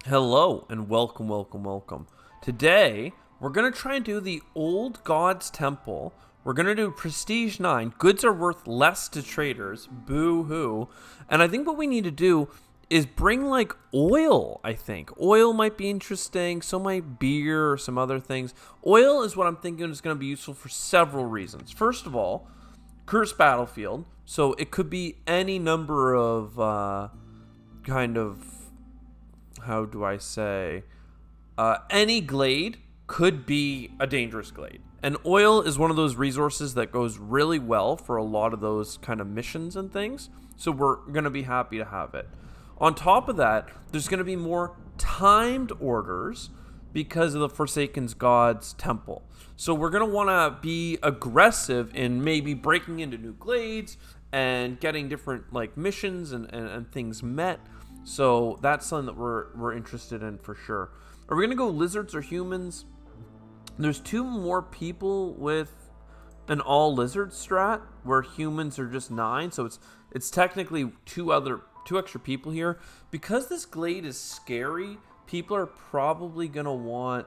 Hello and welcome, welcome, welcome. Today, we're going to try and do the Old Gods Temple. We're going to do Prestige 9. Goods are worth less to traders. Boo hoo. And I think what we need to do is bring like oil, I think. Oil might be interesting. So might beer or some other things. Oil is what I'm thinking is going to be useful for several reasons. First of all, Cursed Battlefield. So it could be any number of how do I say, any glade could be a dangerous glade. And oil is one of those resources that goes really well for a lot of those kind of missions and things. So we're going to be happy to have it. On top of that, there's going to be more timed orders because of the Forsaken's God's Temple. So we're going to want to be aggressive in maybe breaking into new glades and getting different like missions and things met. So that's something that we're interested in for sure. Are we going to go lizards or humans? There's two more people with an all lizard strat where humans are just 9. So it's technically two extra people here. Because this glade is scary, people are probably going to want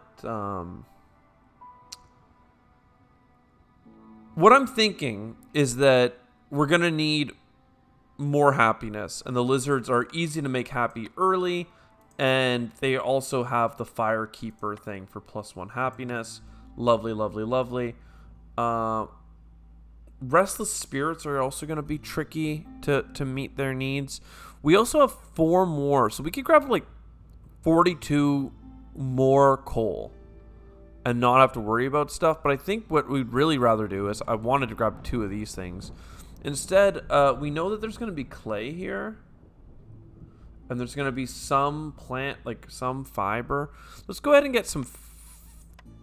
what I'm thinking is that we're going to need more happiness, and the lizards are easy to make happy early, and they also have the Firekeeper thing for +1 happiness. Lovely, lovely, lovely. Restless spirits are also going to be tricky to meet their needs. We also have 4 more, so we could grab like 42 more coal and not have to worry about stuff. But I think what we'd really rather do is I wanted to grab 2 of these things. Instead, we know that there's going to be clay here. And there's going to be some plant, like some fiber. Let's go ahead and get some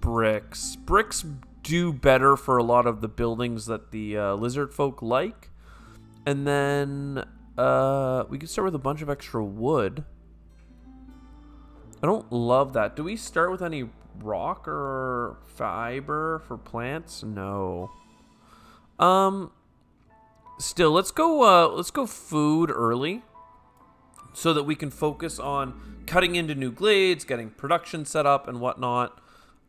bricks. Bricks do better for a lot of the buildings that the lizard folk like. And then we can start with a bunch of extra wood. I don't love that. Do we start with any rock or fiber for plants? No. Still, let's go food early so that we can focus on cutting into new glades, getting production set up and whatnot.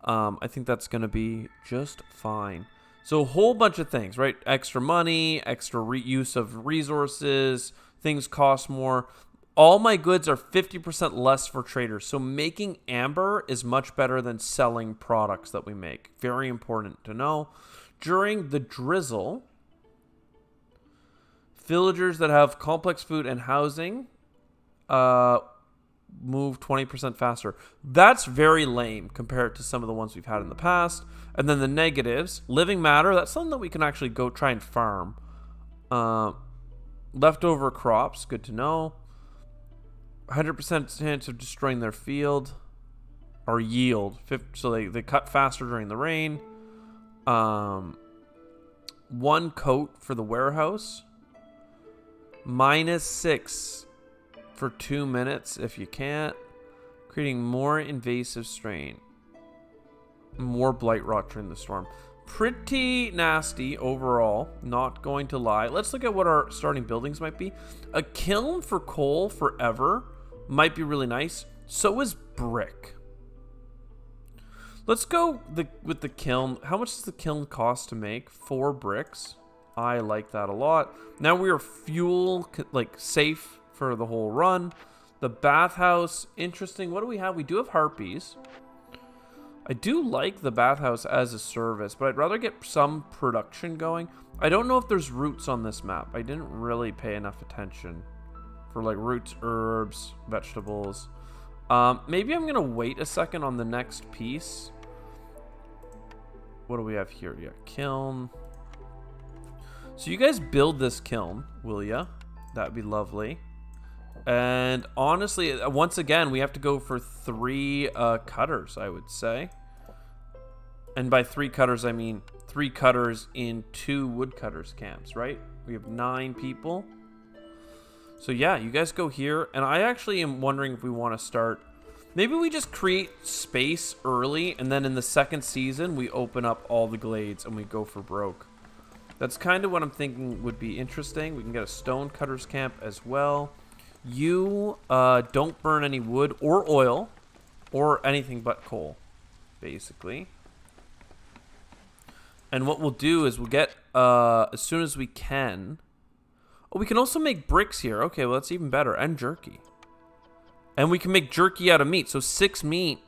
I think that's going to be just fine. So a whole bunch of things, right? Extra money, extra use of resources, things cost more. All my goods are 50% less for traders. So making amber is much better than selling products that we make. Very important to know. During the drizzle, villagers that have complex food and housing move 20% faster. That's very lame compared to some of the ones we've had in the past. And then the negatives, living matter, that's something that we can actually go try and farm. Leftover crops, good to know. 100% chance of destroying their field or yield. So they cut faster during the rain. 1 coat for the warehouse. -6 for 2 minutes if you can't. Creating more invasive strain. More blight rot during the storm. Pretty nasty overall, not going to lie. Let's look at what our starting buildings might be. A kiln for coal forever might be really nice. So is brick. Let's go with the kiln. How much does the kiln cost to make? 4 bricks. I like that a lot. Now we are fuel like safe for the whole run. The bathhouse, interesting. What do we have? We do have harpies. I do like the bathhouse as a service, but I'd rather get some production going. I don't know if there's roots on this map. I didn't really pay enough attention for like roots, herbs, vegetables. Maybe I'm going to wait a second on the next piece. What do we have here? Yeah, kiln. So you guys build this kiln, will ya? That'd be lovely. And honestly, once again, we have to go for 3 cutters, I would say. And by 3 cutters, I mean 3 cutters in 2 woodcutters camps, right? We have 9 people. So yeah, you guys go here. And I actually am wondering if we want to start... Maybe we just create space early, and then in the second season, we open up all the glades and we go for broke. That's kind of what I'm thinking would be interesting. We can get a stone cutters camp as well. You don't burn any wood or oil or anything but coal, basically. And what we'll do is we'll get, as soon as we can... Oh, we can also make bricks here. Okay, well, that's even better. And jerky. And we can make jerky out of meat. So 6 meat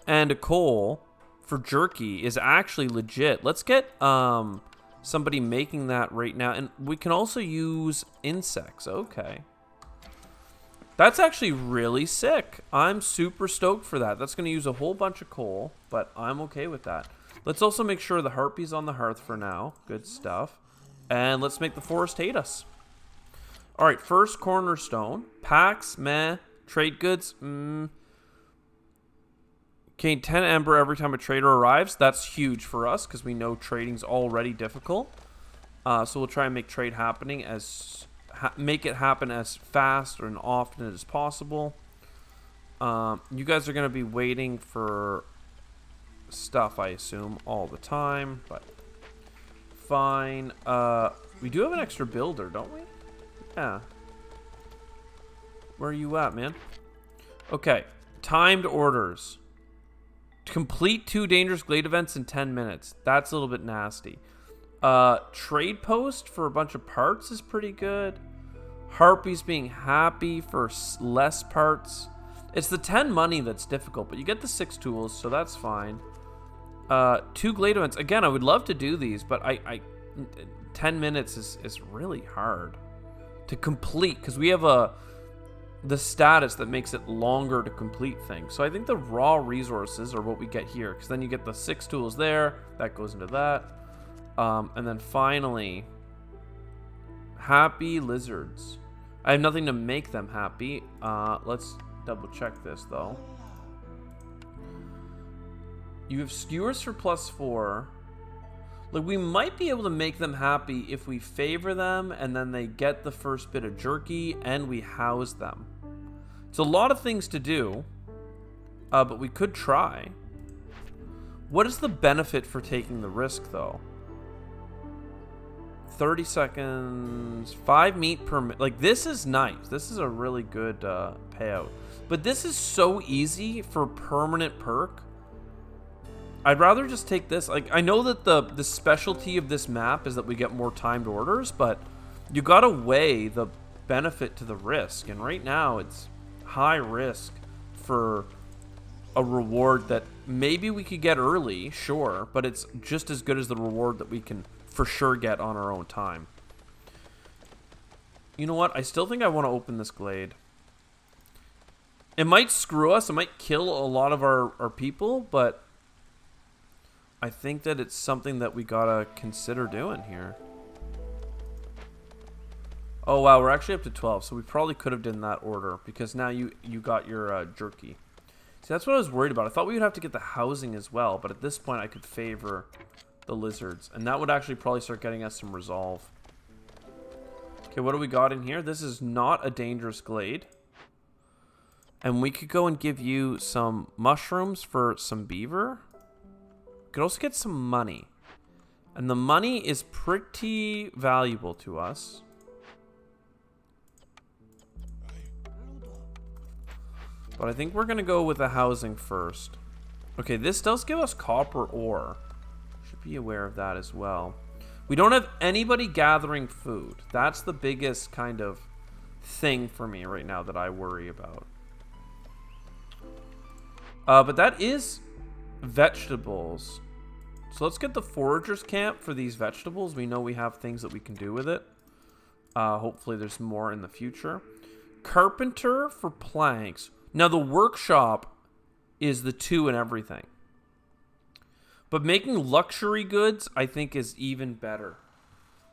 and a coal for jerky is actually legit. Let's get somebody making that right now. And we can also use insects. Okay. That's actually really sick. I'm super stoked for that. That's going to use a whole bunch of coal, but I'm okay with that. Let's also make sure the harpy's on the hearth for now. Good stuff. And let's make the forest hate us. All right, first cornerstone. Packs, meh. Trade goods, Gain 10 ember every time a trader arrives. That's huge for us because we know trading's already difficult. So we'll try and make trade happening make it happen as fast and often as possible. You guys are going to be waiting for stuff, I assume, all the time, but fine. We do have an extra builder, don't we? Yeah. Where are you at, man? Okay. Timed orders. Complete 2 dangerous glade events in 10 minutes. That's a little bit nasty. Trade post for a bunch of parts is pretty good. Harpies being happy for less parts. It's the 10 money that's difficult, but you get the 6 tools, so that's fine. 2 glade events. Again, I would love to do these, but 10 minutes is really hard to complete because we have the status that makes it longer to complete things. So I think the raw resources are what we get here, because then you get the 6 tools there. That goes into that. And then finally, happy lizards. I have nothing to make them happy. Let's double check this though. You have skewers for +4. Like, we might be able to make them happy if we favor them and then they get the first bit of jerky and we house them. It's a lot of things to do, but we could try. What is the benefit for taking the risk though? 30 seconds, 5 meat per minute. Like, this is nice. This is a really good payout. But this is so easy for permanent perk. I'd rather just take this. Like, I know that the specialty of this map is that we get more timed orders, but you gotta weigh the benefit to the risk. And right now, it's high risk for a reward that maybe we could get early, sure, but it's just as good as the reward that we can for sure get on our own time. You know what? I still think I want to open this glade. It might screw us. It might kill a lot of our people, but I think that it's something that we gotta consider doing here. Oh wow, we're actually up to 12, so we probably could have done that order because now you got your jerky. See, that's what I was worried about. I thought we would have to get the housing as well, but at this point I could favor the lizards, and that would actually probably start getting us some resolve. Okay, what do we got in here? This is not a dangerous glade. And we could go and give you some mushrooms for some beaver. We could also get some money. And the money is pretty valuable to us. But I think we're going to go with the housing first. Okay, this does give us copper ore. Should be aware of that as well. We don't have anybody gathering food. That's the biggest kind of thing for me right now that I worry about. But that is vegetables. So let's get the forager's camp for these vegetables. We know we have things that we can do with it. Hopefully there's more in the future. Carpenter for planks. Now the workshop is the 2 and everything. But making luxury goods, I think, is even better.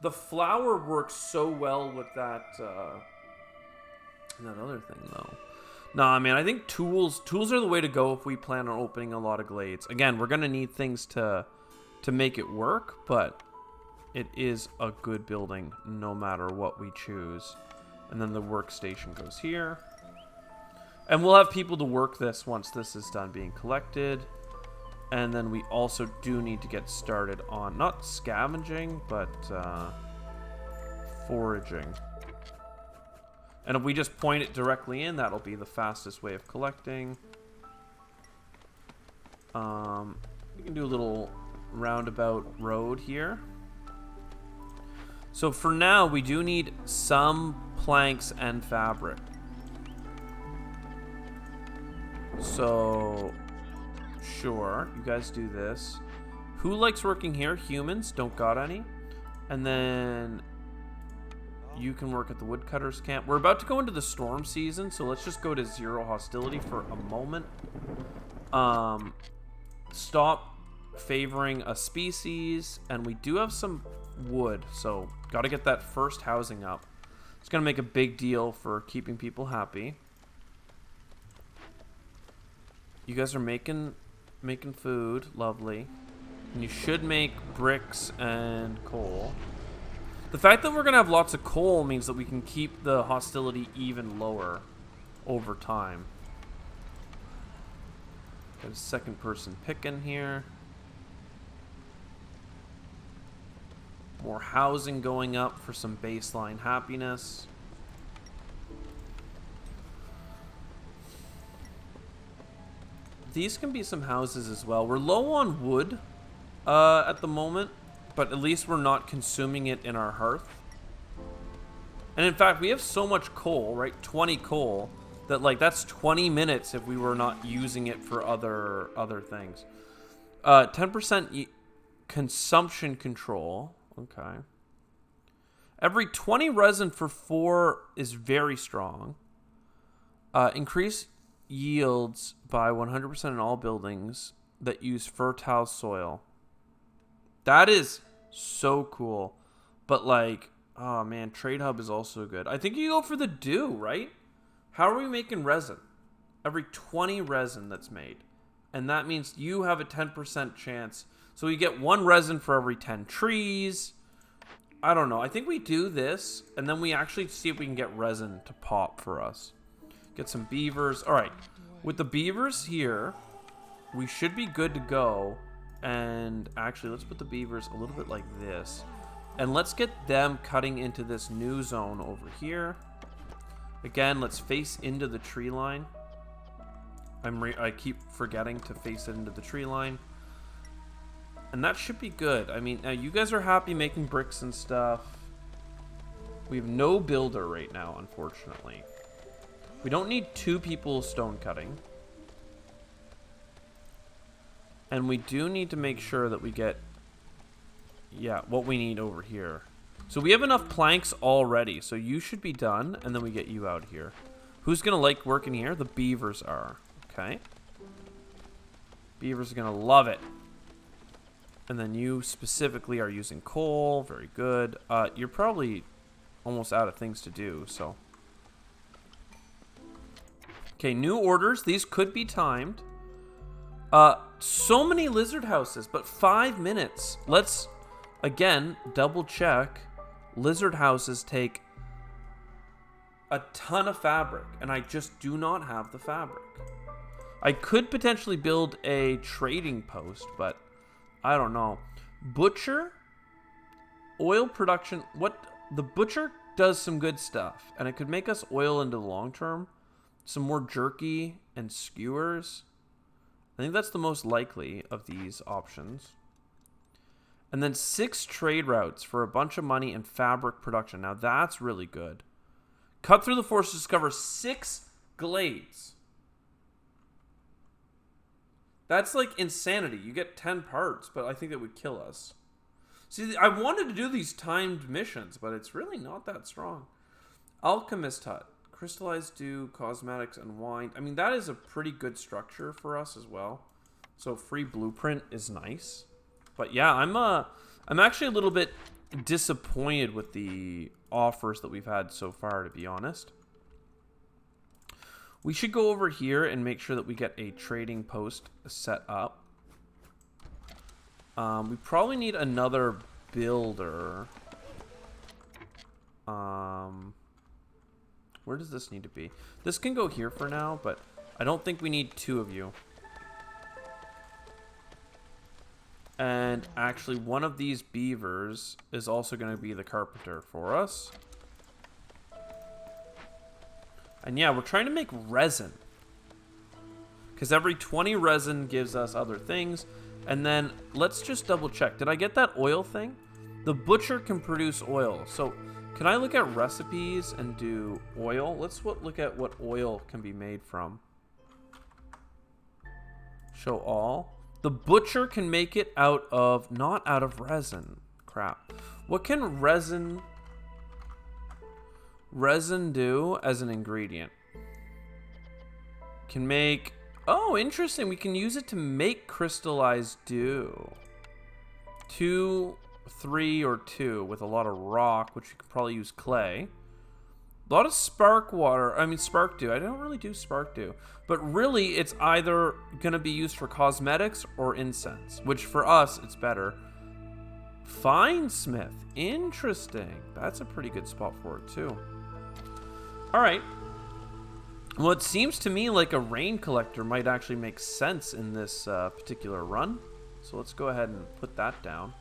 The flour works so well with that other thing, though. Nah, man, I think tools are the way to go if we plan on opening a lot of glades. Again, we're going to need things to make it work, but it is a good building no matter what we choose. And then the workstation goes here. And we'll have people to work this once this is done being collected. And then we also do need to get started on, not scavenging, but foraging. And if we just point it directly in, that'll be the fastest way of collecting. We can do a little roundabout road here. So for now, we do need some planks and fabric. So, sure, you guys do this. Who likes working here? Humans, don't got any. And then you can work at the woodcutters camp. We're about to go into the storm season, so let's just go to 0 hostility for a moment. Stop favoring a species, and we do have some wood, so got to get that first housing up. It's gonna make a big deal for keeping people happy. You guys are making food, lovely, and you should make bricks and coal. The fact that we're gonna have lots of coal means that we can keep the hostility even lower over time. Got a second person picking here. More housing going up for some baseline happiness. These can be some houses as well. We're low on wood at the moment, but at least we're not consuming it in our hearth. And in fact, we have so much coal, right? 20 coal, that like that's 20 minutes if we were not using it for other things. 10% consumption control. Okay. Every 20 resin for 4 is very strong. Increase yields by 100% in all buildings that use fertile soil. That is so cool. But like, oh man, Trade Hub is also good. I think you go for the dew, right? How are we making resin? Every 20 resin that's made. And that means you have a 10% chance. So you get 1 resin for every 10 trees. I don't know. I think we do this, and then we actually see if we can get resin to pop for us. Get some beavers. All right. With the beavers here, we should be good to go. And actually, let's put the beavers a little bit like this. And let's get them cutting into this new zone over here. Again, let's face into the tree line. I keep forgetting to face it into the tree line. And that should be good. I mean, now you guys are happy making bricks and stuff. We have no builder right now, unfortunately. We don't need 2 people stone cutting. And we do need to make sure that we get, yeah, what we need over here. So we have enough planks already. So you should be done, and then we get you out here. Who's going to like working here? The beavers are. Okay. Beavers are going to love it. And then you specifically are using coal. Very good. You're probably almost out of things to do, so. Okay, new orders. These could be timed. So many lizard houses, but 5 minutes. Let's, again, double check. Lizard houses take a ton of fabric, and I just do not have the fabric. I could potentially build a trading post, but I don't know. Butcher, oil production. The butcher does some good stuff, and it could make us oil into the long term. Some more jerky and skewers. I think that's the most likely of these options. And then 6 trade routes for a bunch of money and fabric production. Now that's really good. Cut through the forest to discover 6 glades. That's like insanity. You get 10 parts, but I think that would kill us. See, I wanted to do these timed missions, but it's really not that strong. Alchemist Hut. Crystallized dew, cosmetics, and wine. I mean, that is a pretty good structure for us as well. So free blueprint is nice. But yeah, I'm actually a little bit disappointed with the offers that we've had so far, to be honest. We should go over here and make sure that we get a trading post set up. We probably need another builder. Where does this need to be? This can go here for now, but I don't think we need 2 of you. And actually, one of these beavers is also going to be the carpenter for us. And yeah, we're trying to make resin. Because every 20 resin gives us other things. And then let's just double check. Did I get that oil thing? The butcher can produce oil. So can I look at recipes and do oil? Let's look at what oil can be made from. Show all. The butcher can make it out of, not out of resin. Crap. What can resin do as an ingredient? Can make, oh, interesting. We can use it to make crystallized dew. 2, 3, or 2 with a lot of rock, which you could probably use clay. A lot of spark dew. I don't really do spark dew. But really, it's either going to be used for cosmetics or incense, which for us, it's better. Fine smith. Interesting. That's a pretty good spot for it, too. All right. Well, it seems to me like a rain collector might actually make sense in this particular run. So let's go ahead and put that down.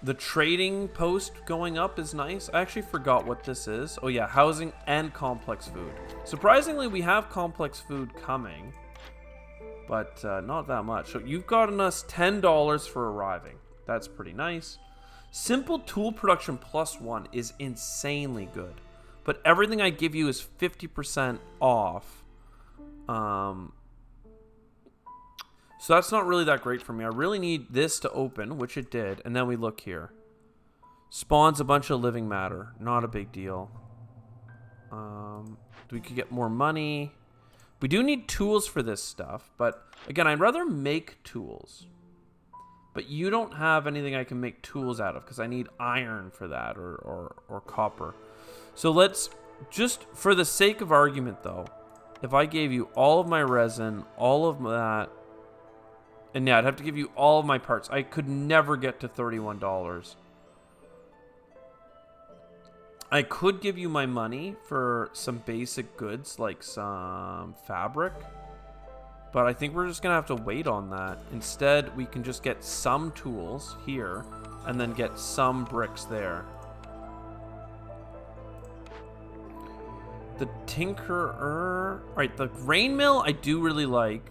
The trading post going up is nice. I actually forgot what this is. Oh yeah, housing and complex food. Surprisingly, we have complex food coming, but not that much. So you've gotten us $10 for arriving. That's pretty nice. Simple tool production +1 is insanely good, but everything I give you is 50% off. So that's not really that great for me. I really need this to open, which it did. And then we look here. Spawns a bunch of living matter. Not a big deal. We could get more money. We do need tools for this stuff. But again, I'd rather make tools. But you don't have anything I can make tools out of because I need iron for that or copper. So let's just, for the sake of argument though, if I gave you all of my resin, all of that, and yeah, I'd have to give you all of my parts. I could never get to $31. I could give you my money for some basic goods, like some fabric. But I think we're just going to have to wait on that. Instead, we can just get some tools here, and then get some bricks there. The tinkerer... Alright, the grain mill I do really like.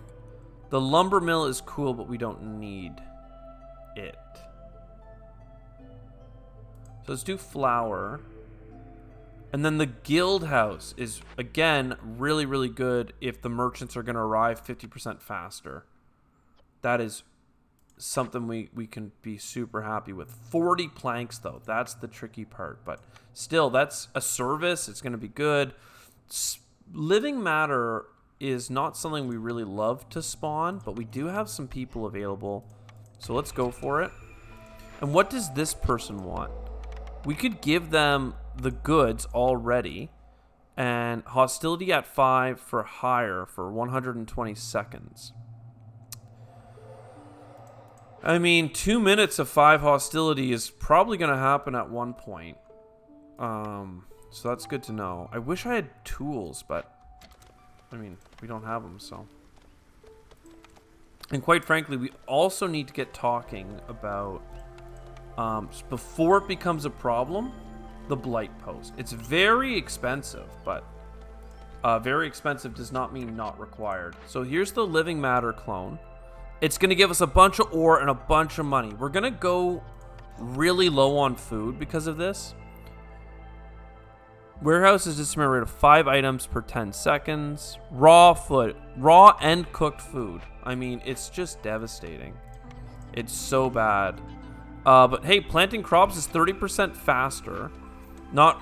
The lumber mill is cool, but we don't need it. So let's do flour. And then the guild house is, again, really, really good if the merchants are going to arrive 50% faster. That is something we can be super happy with. 40 planks, though. That's the tricky part. But still, that's a service. It's going to be good. Living matter is not something we really love to spawn, but we do have some people available. So let's go for it. And what does this person want? We could give them the goods already, and hostility at 5 for hire for 120 seconds. I mean, 2 minutes of 5 hostility is probably going to happen at one point. So that's good to know. I wish I had tools, but I mean, we don't have them, so. And quite frankly, we also need to get talking about, before it becomes a problem, the blight post. It's very expensive, but very expensive does not mean not required. So here's the living matter clone. It's going to give us a bunch of ore and a bunch of money. We're going to go really low on food because of this. Warehouse is just a rate of 5 items per 10 seconds. Raw and cooked food. I mean, it's just devastating. It's so bad. But hey, planting crops is 30% faster. Not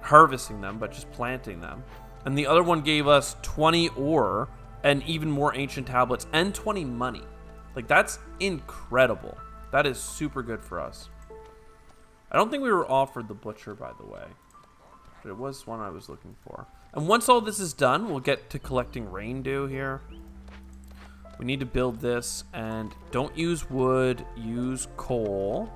harvesting them, but just planting them. And the other one gave us 20 ore and even more ancient tablets and 20 money. Like, that's incredible. That is super good for us. I don't think we were offered the butcher, by the way. But it was one I was looking for. And once all this is done, we'll get to collecting rain dew here. We need to build this, and don't use wood, use coal.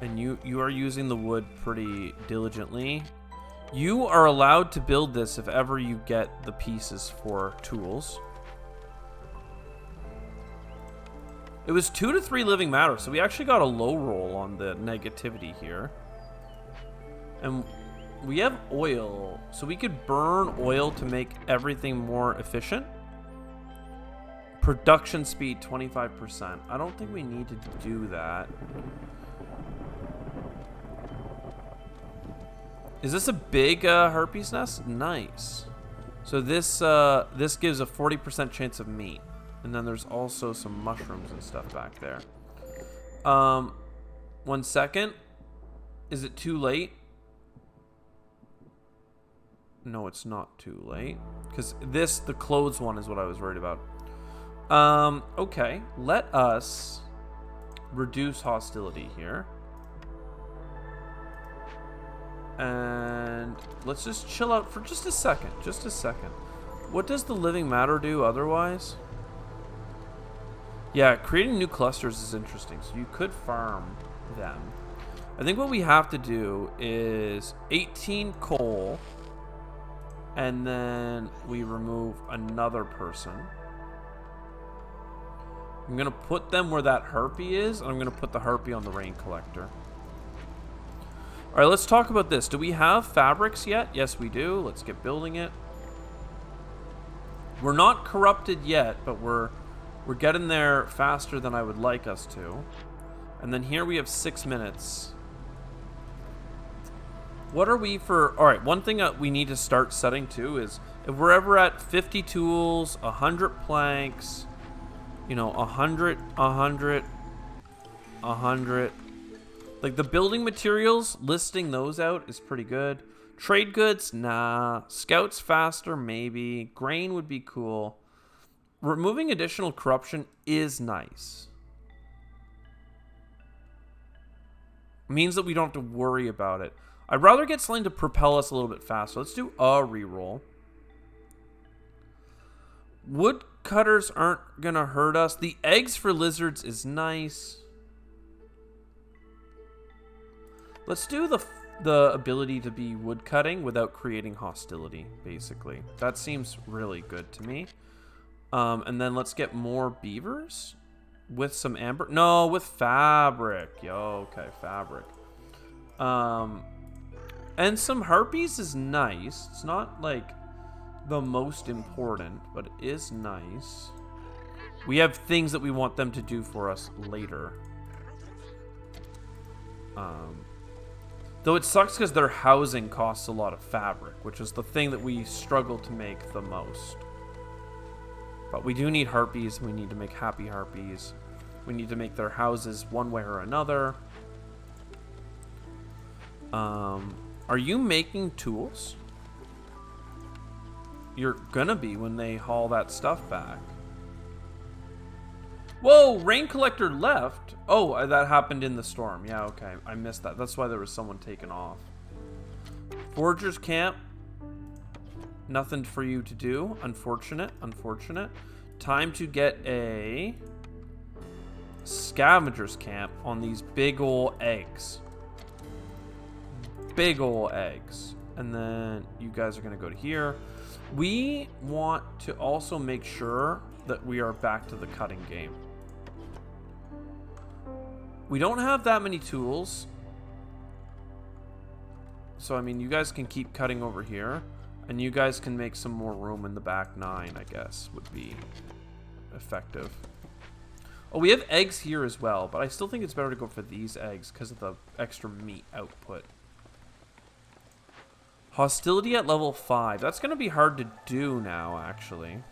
And you are using the wood pretty diligently. You are allowed to build this if ever you get the pieces for tools. It was 2 to 3 living matter, so we actually got a low roll on the negativity here. And we have oil, so we could burn oil to make everything more efficient. Production speed, 25%. I don't think we need to do that. Is this a big herpes nest? Nice. So this gives a 40% chance of meat. And then there's also some mushrooms and stuff back there. 1 second. Is it too late? No, it's not too late. Because the clothes one is what I was worried about. Okay. Let us reduce hostility here. And let's just chill out for just a second. Just a second. What does the living matter do otherwise? Yeah, creating new clusters is interesting. So you could farm them. I think what we have to do is 18 coal. And then we remove another person. I'm going to put them where that harpy is. And I'm going to put the harpy on the rain collector. All right, let's talk about this. Do we have fabrics yet? Yes, we do. Let's get building it. We're not corrupted yet, but we're getting there faster than I would like us to. And then here we have 6 minutes. What are we for? All right, one thing that we need to start setting too is if we're ever at 50 tools, 100 planks, you know, 100, 100, 100. Like the building materials, listing those out is pretty good. Trade goods, nah. Scouts faster, maybe. Grain would be cool. Removing additional corruption is nice. Means that we don't have to worry about it. I'd rather get something to propel us a little bit faster. Let's do a reroll. Woodcutters aren't gonna hurt us. The eggs for lizards is nice. Let's do the ability to be woodcutting without creating hostility, basically. That seems really good to me. And then let's get more beavers with some amber. No, with fabric. Yo, okay, fabric. And some harpies is nice. It's not like the most important, but it is nice. We have things that we want them to do for us later. Though it sucks because their housing costs a lot of fabric, which is the thing that we struggle to make the most. But we do need harpies. We need to make happy harpies. We need to make their houses one way or another. Are you making tools? You're gonna be when they haul that stuff back. Whoa, rain collector left. Oh, that happened in the storm. Yeah, okay. I missed that. That's why there was someone taken off. Forger's camp. Nothing for you to do. Unfortunate. Unfortunate. Time to get a scavenger's camp on these big ol' eggs. Big ol' eggs. And then you guys are going to go to here. We want to also make sure that we are back to the cutting game. We don't have that many tools. So, I mean, you guys can keep cutting over here. And you guys can make some more room in the back 9, I guess, would be effective. Oh, we have eggs here as well. But I still think it's better to go for these eggs because of the extra meat output. Hostility at level 5. That's going to be hard to do now, actually.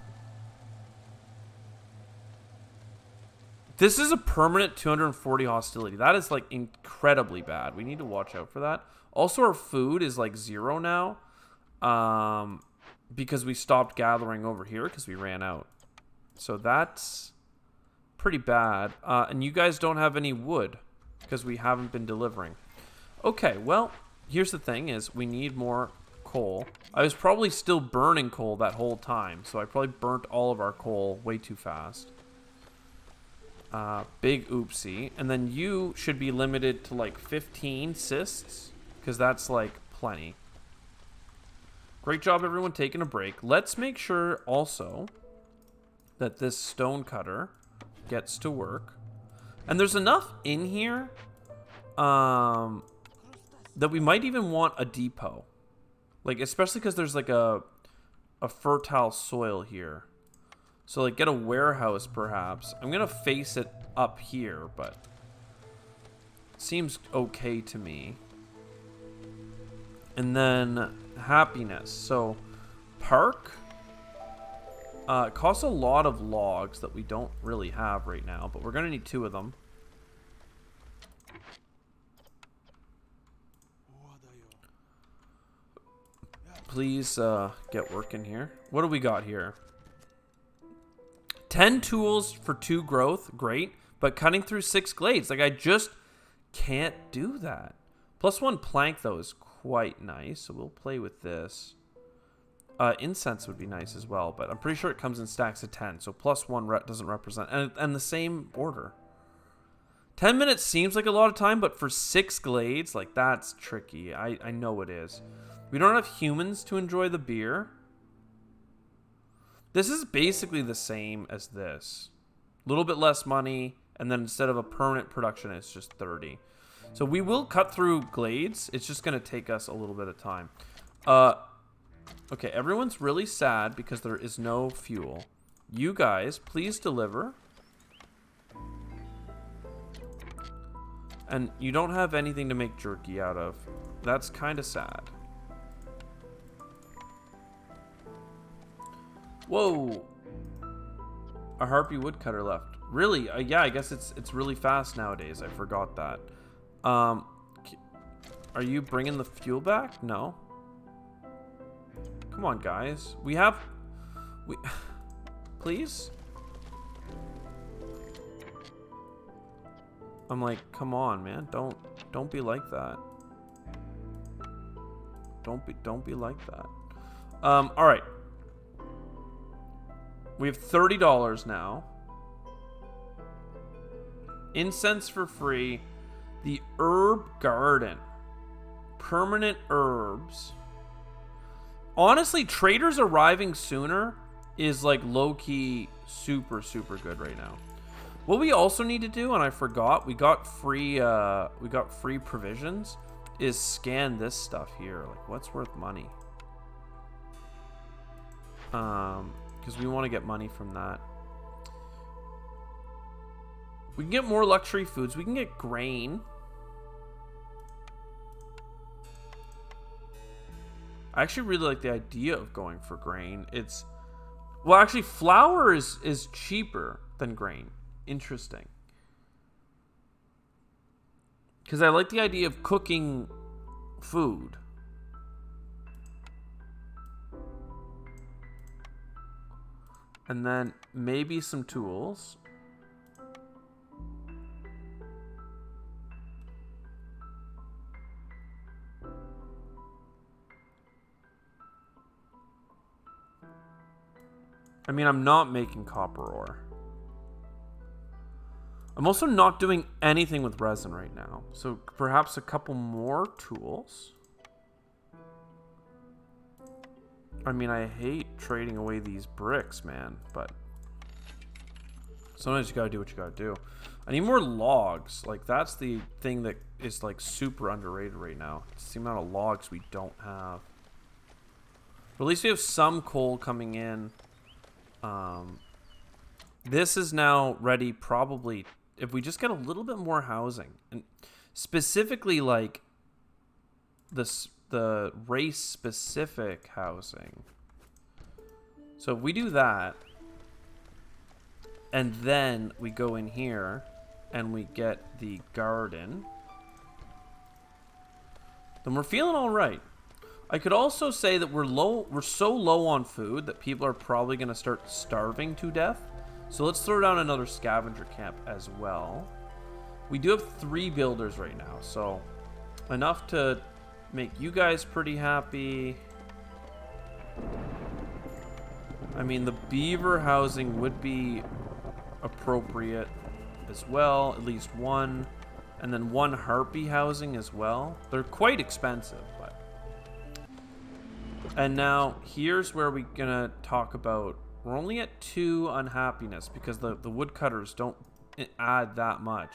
This is a permanent 240 hostility. That is, like, incredibly bad. We need to watch out for that. Also, our food is, like, 0 now. Because we stopped gathering over here because we ran out. So that's pretty bad. And you guys don't have any wood because we haven't been delivering. Okay, well, here's the thing is we need more coal. I was probably still burning coal that whole time. So I probably burnt all of our coal way too fast. Big oopsie. And then you should be limited to like 15 cysts because that's like plenty. Great job, everyone, taking a break. Let's make sure also that this stone cutter gets to work. And there's enough in here that we might even want a depot. Like, especially because there's like a fertile soil here. So like get a warehouse perhaps. I'm gonna face it up here, but it seems okay to me. And then happiness. So park costs a lot of logs that we don't really have right now, but we're gonna need 2 of them. Please get working here. What do we got here? 10 tools for 2 growth, great. But cutting through 6 glades, like I just can't do that. +1 plank though is quite nice, so we'll play with this. Incense would be nice as well, but I'm pretty sure it comes in stacks of 10, so +1 doesn't represent, and the same order. 10 minutes seems like a lot of time, but for 6 glades, like that's tricky. I know it is. We don't have humans to enjoy the beer. This is basically the same as this. A little bit less money, and then instead of a permanent production, it's just 30. So we will cut through glades. It's just going to take us a little bit of time. Okay, everyone's really sad because there is no fuel. You guys, please deliver. And you don't have anything to make jerky out of. That's kind of sad. Whoa! A harpy woodcutter left. Really? Yeah, I guess it's really fast nowadays. I forgot that. Are you bringing the fuel back? No. Come on, guys. We please? I'm like, come on, man. Don't be like that. Don't be like that. All right. We have $30 now. Incense for free. The herb garden. Permanent herbs. Honestly, traders arriving sooner is like low-key super, super good right now. What we also need to do, and I forgot, we got free provisions, is scan this stuff here. Like, what's worth money? Because we want to get money from that. We can get more luxury foods. We can get grain. I actually really like the idea of going for grain. Well, actually, flour is cheaper than grain. Interesting. Because I like the idea of cooking food. And then maybe some tools. I mean, I'm not making copper ore. I'm also not doing anything with resin right now. So perhaps a couple more tools. I mean, I hate trading away these bricks, man, but sometimes you gotta do what you gotta do. I need more logs. Like, that's the thing that is, like, super underrated right now. It's the amount of logs we don't have. But at least we have some coal coming in. This is now ready probably if we just get a little bit more housing. And specifically, like, the race-specific housing. So if we do that, and then we go in here, and we get the garden, then we're feeling all right. I could also say that we're so low on food that people are probably going to start starving to death. So let's throw down another scavenger camp as well. We do have 3 builders right now, so enough to make you guys pretty happy. I mean, the beaver housing would be appropriate as well, at least one. And then 1 harpy housing as well. They're quite expensive, but... And now, here's where we're gonna talk about... We're only at 2 unhappiness because the woodcutters don't add that much.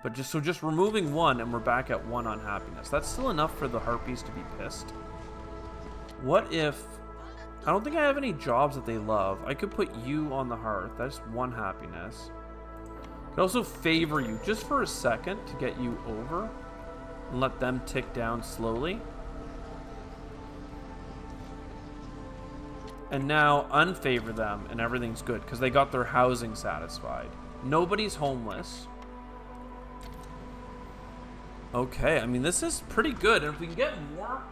But just removing one and we're back at 1 unhappiness. That's still enough for the harpies to be pissed. What if... I don't think I have any jobs that they love. I could put you on the hearth. That's 1 happiness. I could also favor you just for a second to get you over. And let them tick down slowly. And now unfavor them and everything's good because they got their housing satisfied. Nobody's homeless. Okay, I mean, this is pretty good. And if we can get more...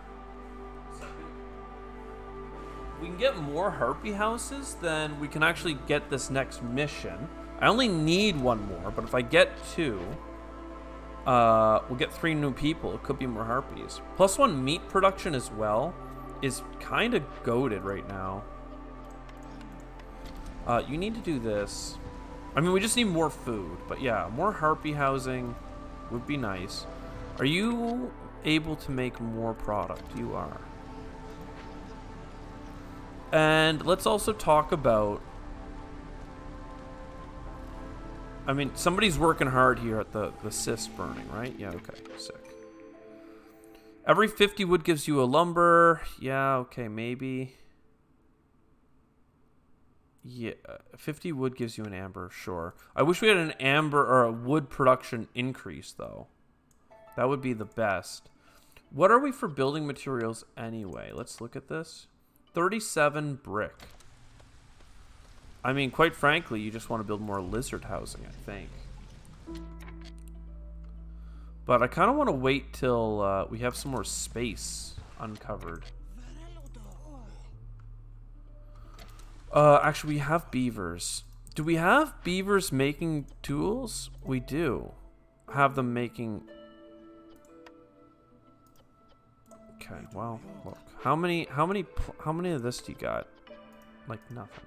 we can get more harpy houses, then we can actually get this next mission. I only need 1 more, but if I get 2, we'll get 3 new people. It could be more harpies. +1 meat production as well is kind of goated right now. You need to do this. I mean, we just need more food, but yeah, more harpy housing would be nice. Are you able to make more product? You are. And let's also talk about... I mean, somebody's working hard here at the cyst burning, right? Yeah, okay, sick. Every 50 wood gives you a lumber. Yeah, okay, maybe. Yeah, 50 wood gives you an amber, sure. I wish we had an amber or a wood production increase, though. That would be the best. What are we for building materials anyway? Let's look at this. 37 brick. I mean, quite frankly, you just want to build more lizard housing, I think. But I kind of want to wait till we have some more space uncovered. Actually, we have beavers. Do we have beavers making tools? We do. Have them making... Okay, well, look. How many of this do you got? Like, nothing.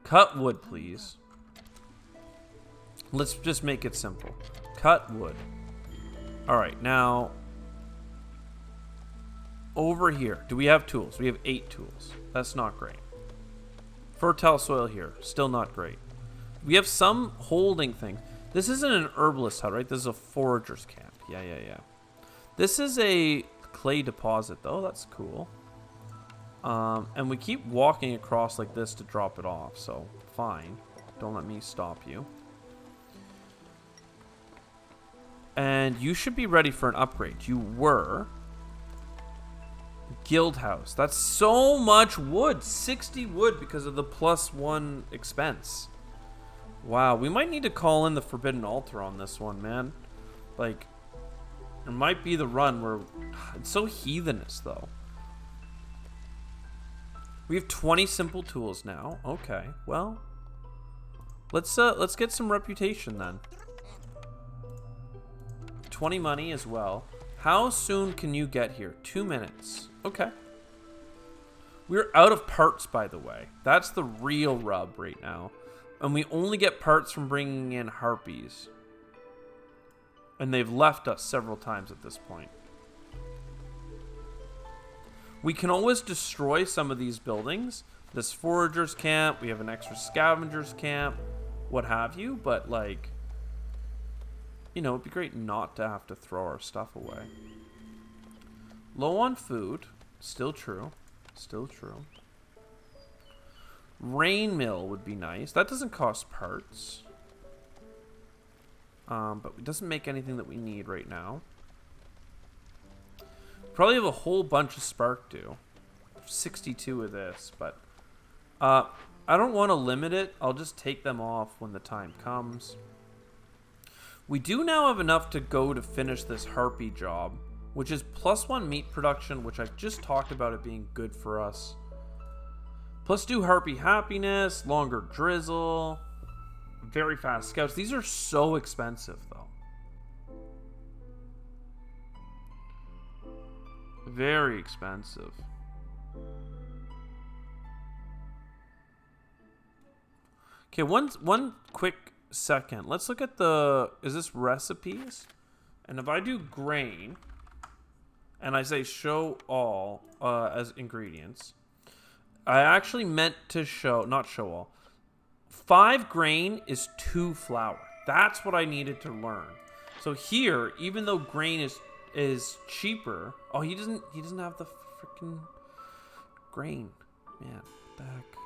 Cut wood, please. Let's just make it simple. Cut wood. Alright, now... over here, do we have tools? We have 8 tools. That's not great. Fertile soil here. Still not great. We have some holding things. This isn't an herbalist hut, right? This is a forager's camp. Yeah. This is a clay deposit, though. That's cool. And we keep walking across like this to drop it off, so fine. Don't let me stop you. And you should be ready for an upgrade. You were. Guild house. That's so much wood. 60 wood because of the +1 expense. Wow, we might need to call in the Forbidden Altar on this one, man. Like, it might be the run where... it's so heathenous, though. We have 20 simple tools now. Okay, well... Let's get some reputation, then. 20 money as well. How soon can you get here? 2 minutes. Okay. We're out of parts, by the way. That's the real rub right now. And we only get parts from bringing in harpies. And they've left us several times at this point. We can always destroy some of these buildings. This forager's camp. We have an extra scavenger's camp. What have you. But, like... you know, it'd be great not to have to throw our stuff away. Low on food. Still true. Still true. Rain mill would be nice. That doesn't cost parts. But it doesn't make anything that we need right now. Probably have a whole bunch of spark dew. 62 of this, but... I don't want to limit it. I'll just take them off when the time comes. We do now have enough to go to finish this harpy job, which is +1 meat production, which I've just talked about it being good for us. +2 harpy happiness, longer drizzle, very fast scouts. These are so expensive, though. Very expensive. Okay, one quick second. Let's look at the... is this recipes? And if I do grain, and I say show all as ingredients, I actually meant to show... not show all. 5 grain is 2 flour. That's what I needed to learn. So here, even though grain is cheaper, oh, he doesn't have the freaking grain. Man, what the heck?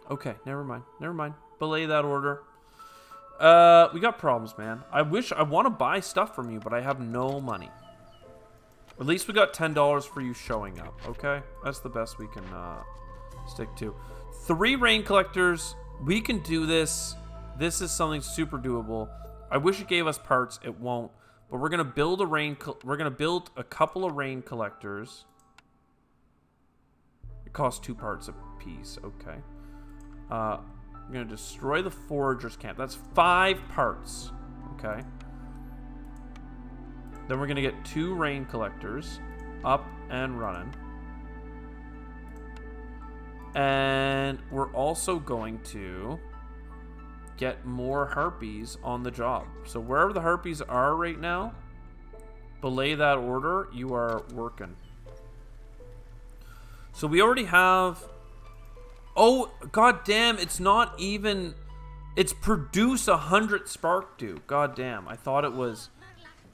Okay, never mind. Belay that order. We got problems, man. I want to buy stuff from you, but I have no money. At least we got $10 for you showing up, okay? That's the best we can stick to. 3 rain collectors. We can do this. This is something super doable. I wish it gave us parts. It won't. But we're gonna build a couple of rain collectors. It costs 2 parts a piece. Okay. I'm gonna destroy the foragers camp. That's 5 parts. Okay. Then we're gonna get 2 rain collectors up and running. And we're also going to get more harpies on the job. So wherever the harpies are right now, belay that order. You are working. So we already have... Oh, god damn, it's not even... It's produce 100 spark dew. God damn, I thought it was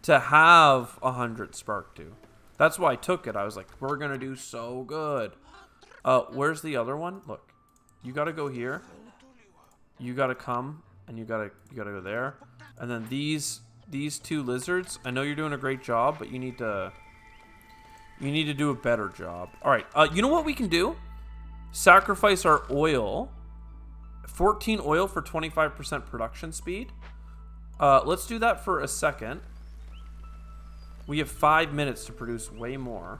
to have 100 spark dew. That's why I took it. I was like, we're gonna do so good. Where's the other one? Look, you gotta go here. You gotta come, and you gotta go there. And then these 2 lizards. I know you're doing a great job, but you need to do a better job. All right. You know what we can do? Sacrifice our oil. 14 oil for 25% production speed. Let's do that for a second. We have 5 minutes to produce way more.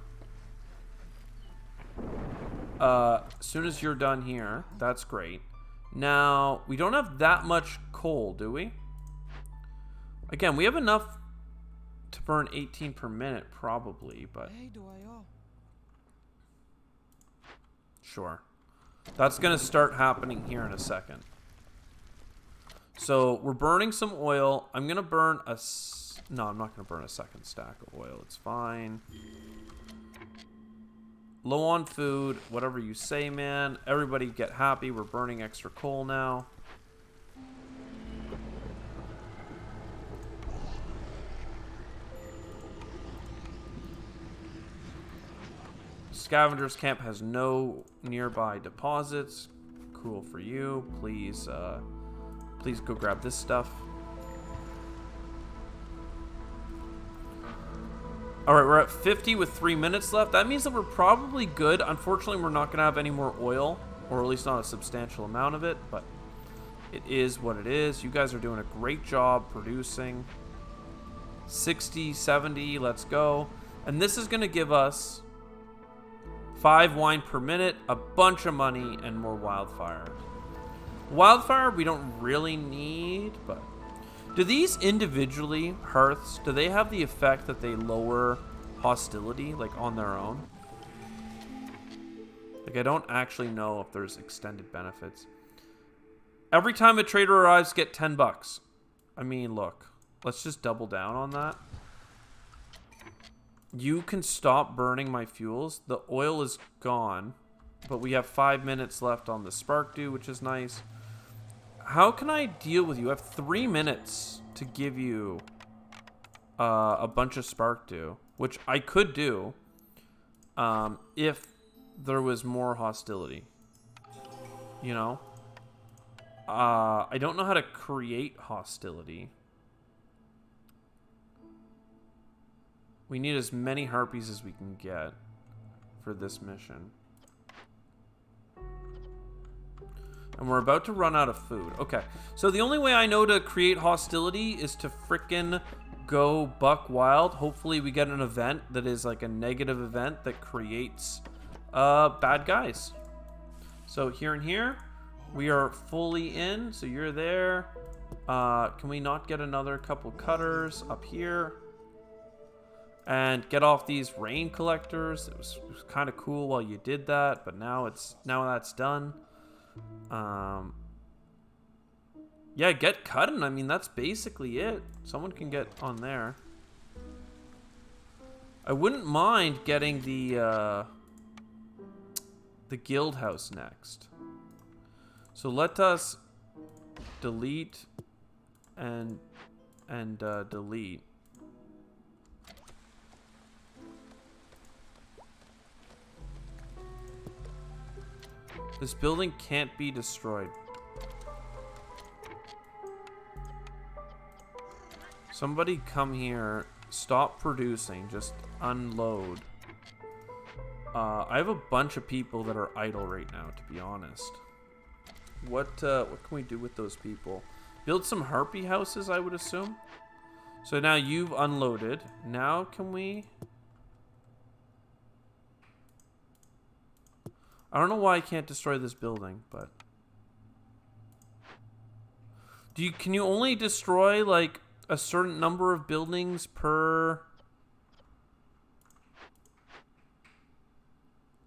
As soon as you're done here, that's great. Now, we don't have that much coal, do we? Again, we have enough to burn 18 per minute, probably, but... Sure. That's going to start happening here in a second. So, we're burning some oil. I'm going to burn a... No, I'm not going to burn a second stack of oil. It's fine. Low on food, whatever you say, man. Everybody get happy. We're burning extra coal now. Scavengers camp has no nearby deposits. Cool for you. Please, please go grab this stuff. Alright, we're at 50 with 3 minutes left. That means that we're probably good. Unfortunately, we're not going to have any more oil, or at least not a substantial amount of it, but it is what it is. You guys are doing a great job producing. 60, 70, let's go. And this is going to give us 5 wine per minute, a bunch of money, and more wildfire. Wildfire we don't really need, but... Do these individually, hearths, do they have the effect that they lower hostility, like, on their own? Like, I don't actually know if there's extended benefits. Every time a trader arrives, get 10 bucks. I mean, look. Let's just double down on that. You can stop burning my fuels. The oil is gone, but we have 5 minutes left on the spark dew, which is nice. How can I deal with you? I have 3 minutes to give you a bunch of spark dew, which I could do if there was more hostility. You know? I don't know how to create hostility. We need as many harpies as we can get for this mission. And we're about to run out of food. Okay, so the only way I know to create hostility is to frickin' go buck wild. Hopefully we get an event that is like a negative event that creates bad guys. So here and here, we are fully in. So you're there. Can we not get another couple cutters up here? And get off these rain collectors. It was kind of cool while you did that, but now that's done. Yeah, get cutting. I mean, that's basically it. Someone can get on there. I wouldn't mind getting the guild house next. So let us delete and delete. This building can't be destroyed. Somebody come here, stop producing, just unload. I have a bunch of people that are idle right now, to be honest. What can we do with those people? Build some harpy houses, I would assume. So now you've unloaded. Now can we... I don't know why I can't destroy this building, but... Can you only destroy, like, a certain number of buildings per...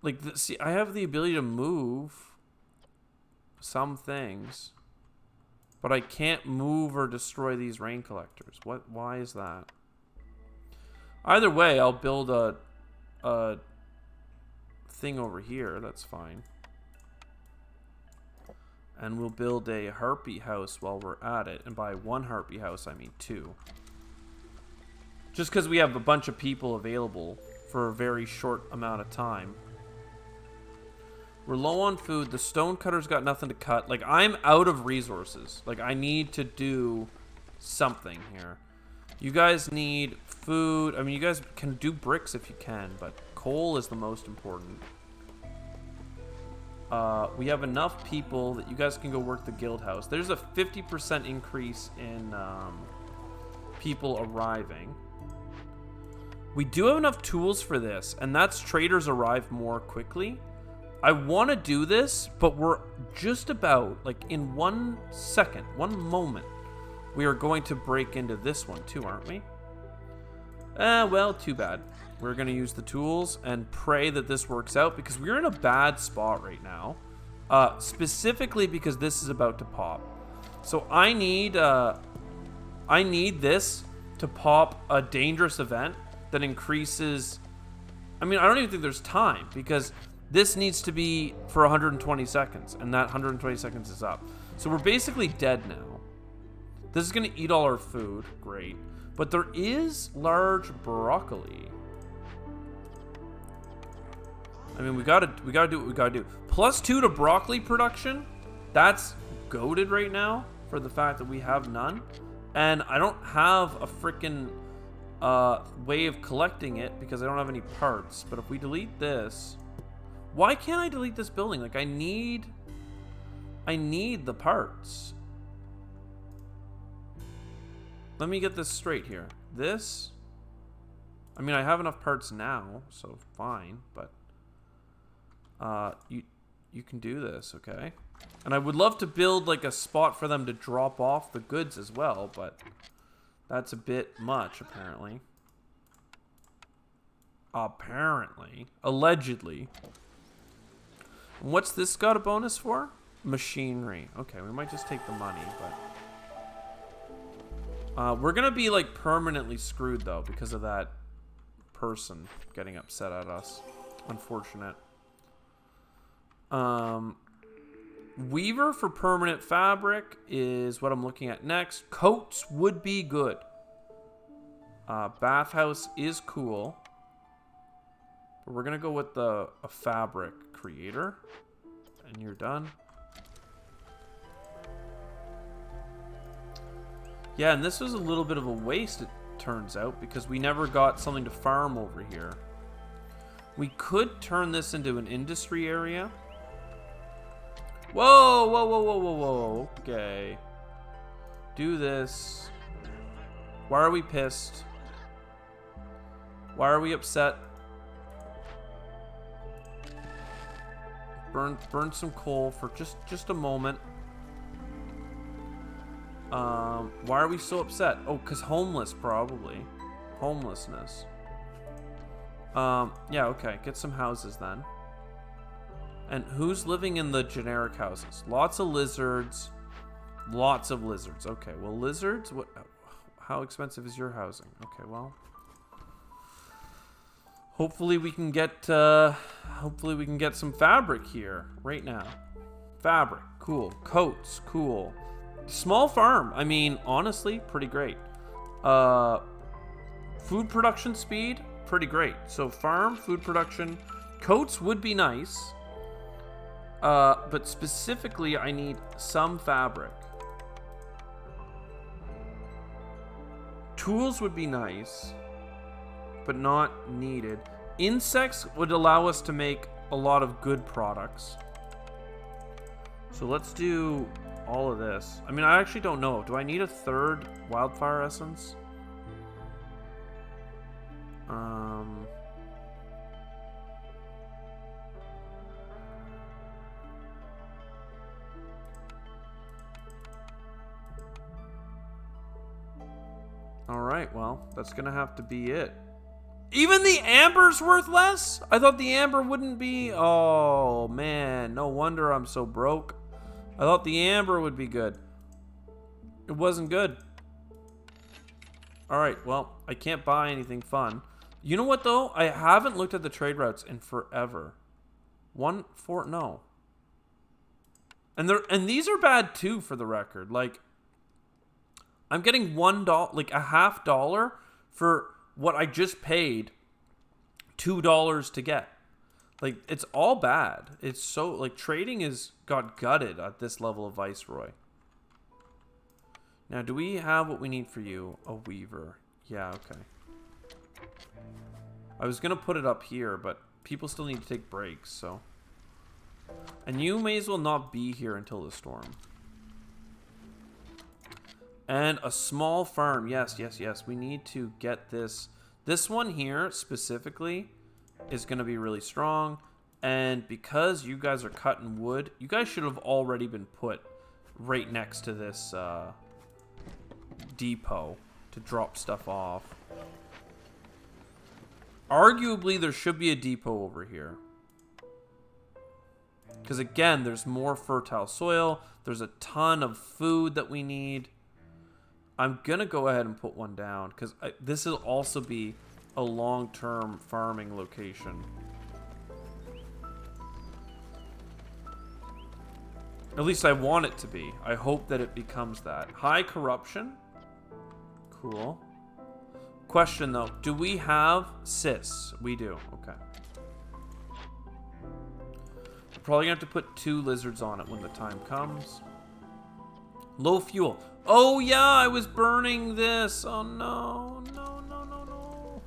Like, see, I have the ability to move some things, but I can't move or destroy these rain collectors. Why is that? Either way, I'll build a thing over here. That's fine. And we'll build a harpy house while we're at it. And by one harpy house, I mean 2. Just because we have a bunch of people available for a very short amount of time. We're low on food. The stonecutter's got nothing to cut. Like, I'm out of resources. Like, I need to do something here. You guys need food. I mean, you guys can do bricks if you can, but coal is the most important. We have enough people that you guys can go work the guild house. There's a 50% increase in people arriving. We do have enough tools for this, and that's traders arrive more quickly. I want to do this, but we're just about, like, in 1 second, 1 moment, we are going to break into this one too, aren't we? Well, too bad. We're going to use the tools and pray that this works out, because we're in a bad spot right now. Specifically because this is about to pop. So I need this to pop a dangerous event that increases... I mean, I don't even think there's time, because... This needs to be for 120 seconds, and that 120 seconds is up. So we're basically dead now. This is going to eat all our food. Great. But there is large broccoli. I mean, we gotta do what we gotta do. +2 to broccoli production. That's goated right now for the fact that we have none. And I don't have a freaking way of collecting it because I don't have any parts. But if we delete this... Why can't I delete this building? Like, I need the parts. Let me get this straight here. This, I mean, I have enough parts now, so fine, but you can do this, okay? And I would love to build like a spot for them to drop off the goods as well, but that's a bit much apparently. Allegedly. What's this got a bonus for? Machinery. Okay, we might just take the money, but... we're gonna be, like, permanently screwed, though, because of that person getting upset at us. Unfortunate. Weaver for permanent fabric is what I'm looking at next. Coats would be good. Bathhouse is cool. But we're gonna go with a fabric creator. And you're done. Yeah, and this was a little bit of a waste, it turns out, because we never got something to farm over here. We could turn this into an industry area. Whoa, whoa, whoa, whoa, whoa, whoa. Okay. Do this. Why are we pissed? Why are we upset? Burn some coal for just a moment. Why are we so upset? Oh, because homeless, probably. Homelessness. Yeah, okay. Get some houses then. And who's living in the generic houses? Lots of lizards. Lots of lizards. Okay, well, lizards? What? How expensive is your housing? Okay, well... Hopefully we can get some fabric here right now. Fabric, cool. Coats, cool. Small farm. I mean, honestly, pretty great. Food production speed, pretty great. So farm, food production, coats would be nice. But specifically, I need some fabric. Tools would be nice, but not needed. Insects would allow us to make a lot of good products. So let's do all of this. I mean, I actually don't know. Do I need a third wildfire essence? Alright, well, that's gonna have to be it. Even the amber's worth less? I thought the amber wouldn't be... Oh, man. No wonder I'm so broke. I thought the amber would be good. It wasn't good. Alright, well, I can't buy anything fun. You know what, though? I haven't looked at the trade routes in forever. No. And these are bad, too, for the record. Like, I'm getting $1, like a $half for what I just paid $2 to get. Like, it's all bad. It's so, like, trading is got gutted at this level of Viceroy. Now, do we have what we need for you? A weaver. Yeah, okay. I was going to put it up here, but people still need to take breaks, so. And you may as well not be here until the storm. And a small farm. Yes. We need to get this. This one here, specifically, is going to be really strong. And because you guys are cutting wood, you guys should have already been put right next to this depot to drop stuff off. Arguably, there should be a depot over here. Because, again, there's more fertile soil. There's a ton of food that we need. I'm going to go ahead and put one down because this will also be a long-term farming location. At least I want it to be. I hope that it becomes that. High corruption. Cool. Question, though. Do we have cis? We do. Okay. We're probably going to have to put 2 lizards on it when the time comes. Low fuel. Oh, yeah, I was burning this. Oh, no. No.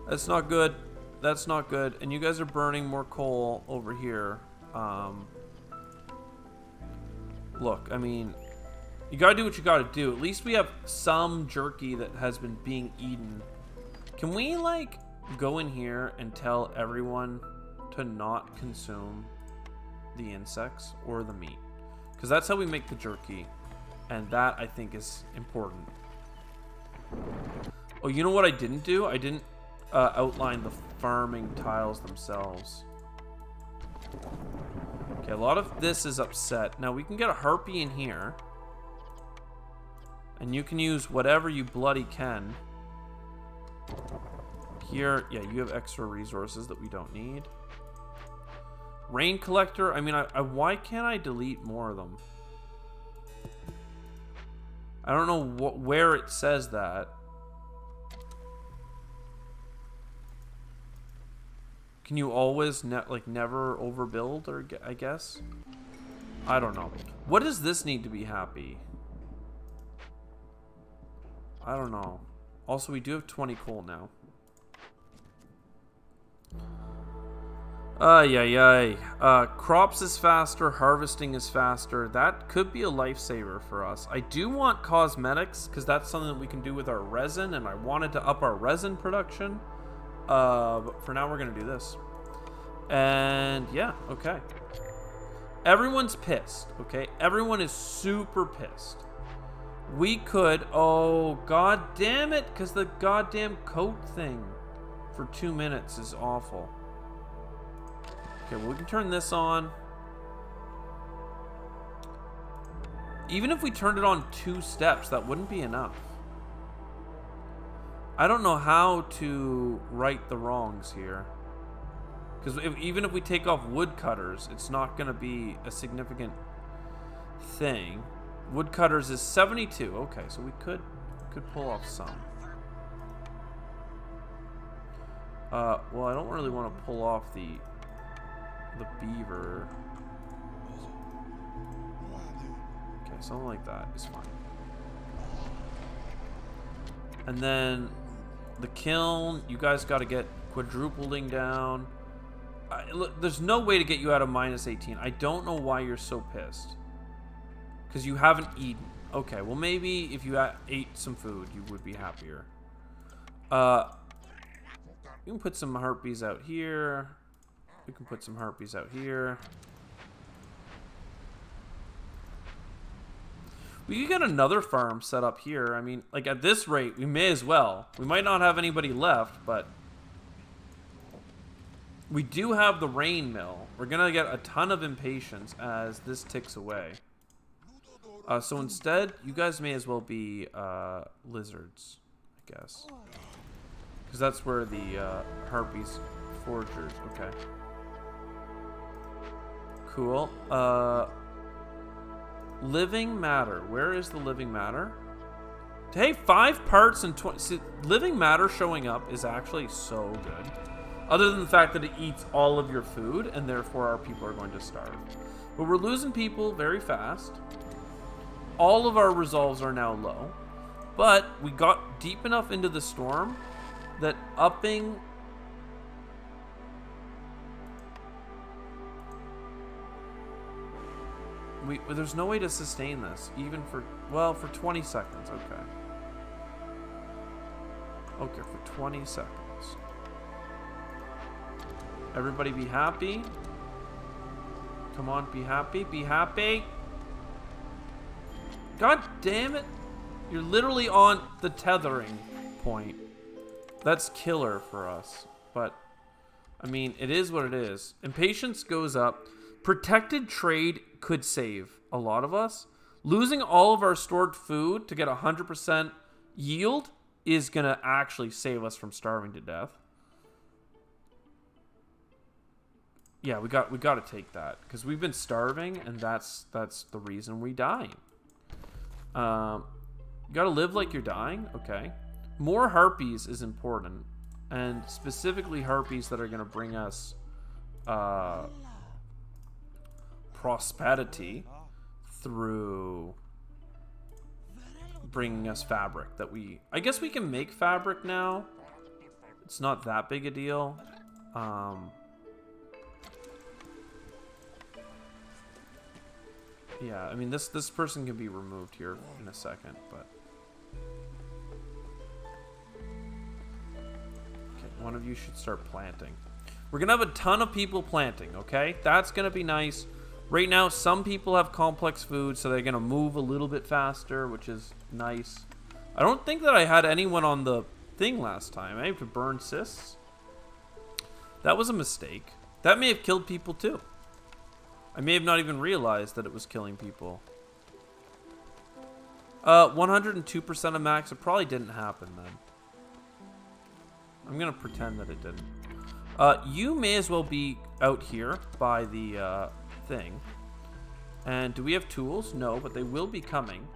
That's not good. That's not good. And you guys are burning more coal over here. Look, I mean, you gotta do what you gotta do. At least we have some jerky that has been being eaten. Can we, like, go in here and tell everyone to not consume the insects or the meat? Because that's how we make the jerky. And that, I think, is important. Oh, you know what I didn't do? I didn't outline the farming tiles themselves. Okay, a lot of this is upset. Now, we can get a harpy in here. And you can use whatever you bloody can. Here, yeah, you have extra resources that we don't need. Rain collector. I mean, why can't I delete more of them? I don't know where it says that. Can you always never overbuild, or I guess? I don't know. What does this need to be happy? I don't know. Also, we do have 20 coal now. Crops is faster, harvesting is faster. That could be a lifesaver for us. I do want cosmetics, because that's something that we can do with our resin, and I wanted to up our resin production. But for now, we're going to do this. And, yeah, okay. Everyone's pissed, okay? Everyone is super pissed. We could... Oh, god damn it, because the goddamn coat thing for 2 minutes is awful. Okay, well, we can turn this on. Even if we turned it on 2 steps, that wouldn't be enough. I don't know how to right the wrongs here. Because even if we take off woodcutters, it's not going to be a significant thing. Woodcutters is 72. Okay, so we could pull off some. Well, I don't really want to pull off the beaver. Okay, something like that is fine. And then the kiln, you guys got to get quadrupling down. Look, there's no way to get you out of -18. I don't know why you're so pissed. Because you haven't eaten. Okay, well maybe if you ate some food, you would be happier. You can put some harpies out here. We can put some harpies out here. We could get another farm set up here. I mean, like at this rate, we may as well. We might not have anybody left, but we do have the rain mill. We're gonna get a ton of impatience as this ticks away. So instead, you guys may as well be lizards, I guess. Because that's where the harpies foragers. Okay. Cool. Living matter. Where is the living matter? Hey, 5 parts and 20. See, living matter showing up is actually so good. Other than the fact that it eats all of your food, and therefore our people are going to starve. But we're losing people very fast. All of our resolves are now low. But we got deep enough into the storm that upping... There's no way to sustain this, even for, well, for 20 seconds, okay. Okay, for 20 seconds. Everybody be happy. Come on, be happy, be happy. God damn it. You're literally on the tethering point. That's killer for us, but, I mean, it is what it is. Impatience goes up. Protected trade could save a lot of us. Losing all of our stored food to get 100% yield is going to actually save us from starving to death. Yeah, we got to take that because we've been starving, and that's the reason we dying. You got to live like you're dying. Okay. More harpies is important, and specifically harpies that are going to bring us prosperity through bringing us fabric that I guess we can make fabric now. It's not that big a deal. Yeah, I mean this person can be removed here in a second, but okay, one of you should start planting. We're gonna have a ton of people planting, okay? That's gonna be nice. Right now, some people have complex food, so they're going to move a little bit faster, which is nice. I don't think that I had anyone on the thing last time. I have to burn cysts. That was a mistake. That may have killed people, too. I may have not even realized that it was killing people. 102% of max. It probably didn't happen, then. I'm going to pretend that it didn't. You may as well be out here by the... thing. And do we have tools? No, but they will be coming.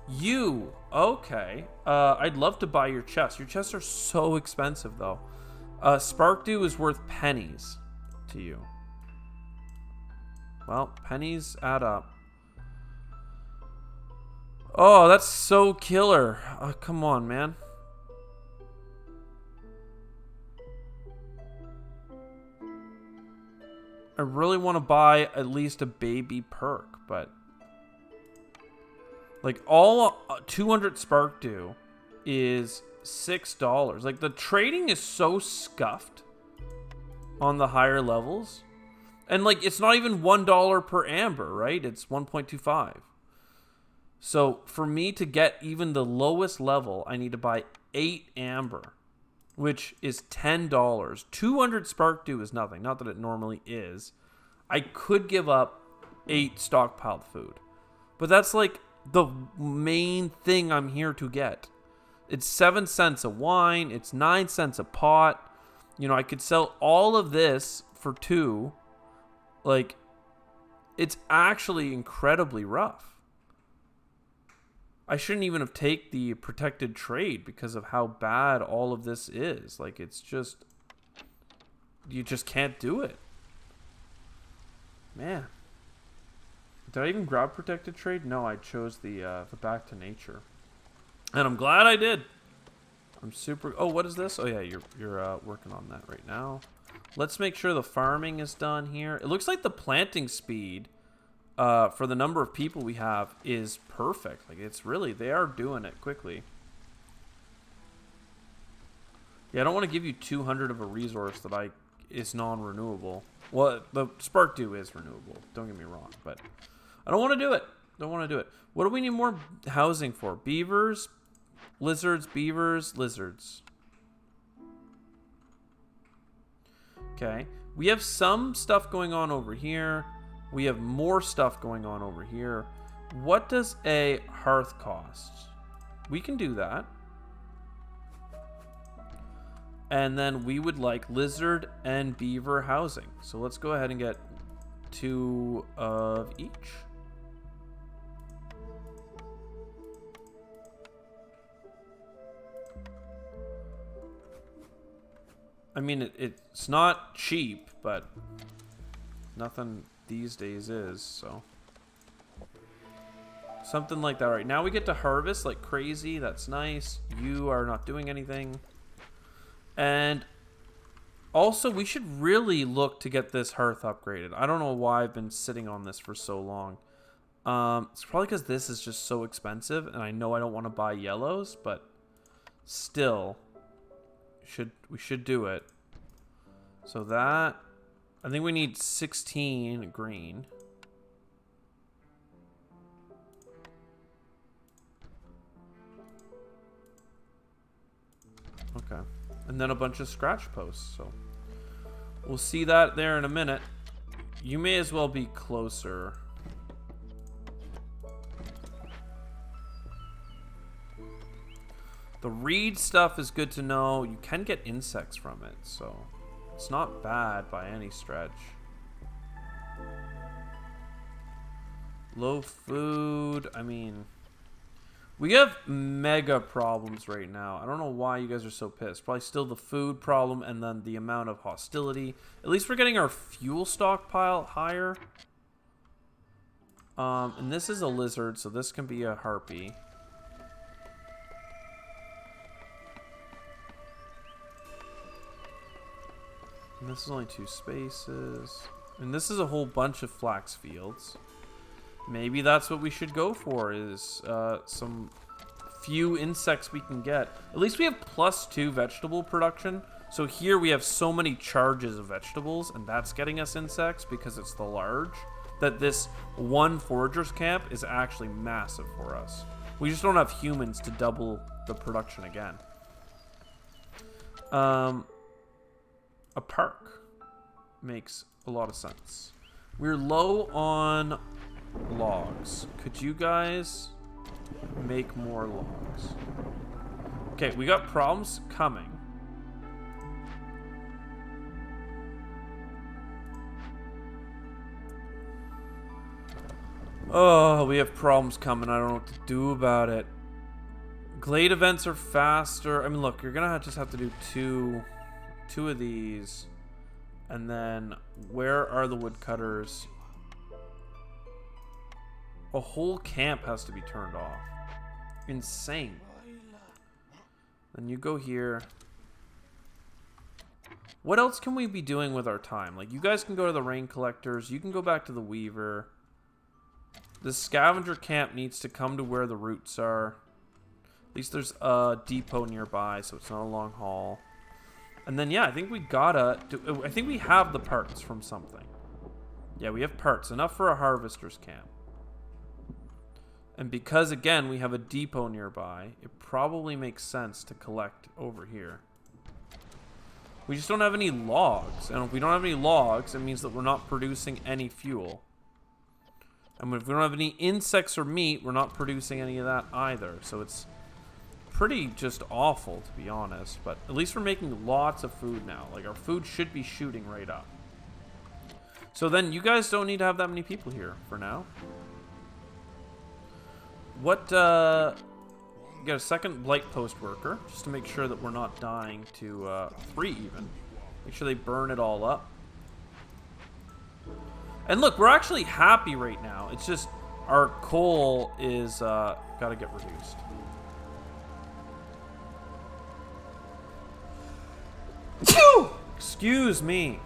You, okay. I'd love to buy your chests. Your chests are so expensive, though. Spark Dew is worth pennies to you. Well, pennies add up. Oh, that's so killer. Come on, man. I really want to buy at least a baby perk, but like all 200 Spark Dew is $6. Like the trading is so scuffed on the higher levels. And like it's not even $1 per amber, right? It's 1.25. So for me to get even the lowest level, I need to buy 8 amber, which is $10. 200 Spark Dew is nothing. Not that it normally is. I could give up 8 stockpiled food. But that's like the main thing I'm here to get. It's 7 cents a wine. It's 9 cents a pot. You know, I could sell all of this for 2. Like, it's actually incredibly rough. I shouldn't even have take the protected trade because of how bad all of this is. Like, it's just... You just can't do it. Man. Did I even grab protected trade? No, I chose the back to nature. And I'm glad I did. I'm super... Oh, what is this? Oh, yeah, you're working on that right now. Let's make sure the farming is done here. It looks like the planting speed... for the number of people we have is perfect. Like, it's really, they are doing it quickly. Yeah, I don't want to give you 200 of a resource that is non-renewable. Well, the Spark Dew is renewable. Don't get me wrong, but I don't want to do it. Don't want to do it. What do we need more housing for? Beavers, lizards, beavers, lizards. Okay. We have some stuff going on over here. We have more stuff going on over here. What does a hearth cost? We can do that. And then we would like lizard and beaver housing. So let's go ahead and get 2 of each. I mean, it's not cheap, but nothing... these days is, so something like that. Right now we get to harvest like crazy. That's nice. You are not doing anything. And also we should really look to get this hearth upgraded. I don't know why I've been sitting on this for so long. It's probably because this is just so expensive, and I know I don't want to buy yellows, but still we should do it. So that, I think we need 16 green. Okay. And then a bunch of scratch posts. So we'll see that there in a minute. You may as well be closer. The reed stuff is good to know. You can get insects from it, so it's not bad by any stretch. Low food. I mean, we have mega problems right now. I don't know why you guys are so pissed. Probably still the food problem and then the amount of hostility. At least we're getting our fuel stockpile higher. And this is a lizard, so this can be a harpy. And this is only 2 spaces. And this is a whole bunch of flax fields. Maybe that's what we should go for, is some few insects we can get. At least we have +2 vegetable production. So here we have so many charges of vegetables, and that's getting us insects because it's the large, that this one forager's camp is actually massive for us. We just don't have humans to double the production again. A park makes a lot of sense. We're low on logs. Could you guys make more logs? Okay, we got problems coming. Oh, we have problems coming. I don't know what to do about it. Glade events are faster. I mean, look, you're gonna just have to do two of these. And then where are the woodcutters? A whole camp has to be turned off. Insane. Then you go here. What else can we be doing with our time? Like, you guys can go to the rain collectors. You can go back to the weaver. The scavenger camp needs to come to where the roots are. At least there's a depot nearby, so it's not a long haul. And then, yeah, I think we gotta do, I think we have the parts from something. Yeah, we have parts. Enough for a harvester's camp. And because, again, we have a depot nearby, it probably makes sense to collect over here. We just don't have any logs. And if we don't have any logs, it means that we're not producing any fuel. And if we don't have any insects or meat, we're not producing any of that either. So it's pretty just awful, to be honest. But at least we're making lots of food now. Like, our food should be shooting right up. So then you guys don't need to have that many people here for now. What, get a second blight post worker, just to make sure that we're not dying to, 3 even. Make sure they burn it all up. And look, we're actually happy right now. It's just our coal is, gotta get reduced. Excuse me.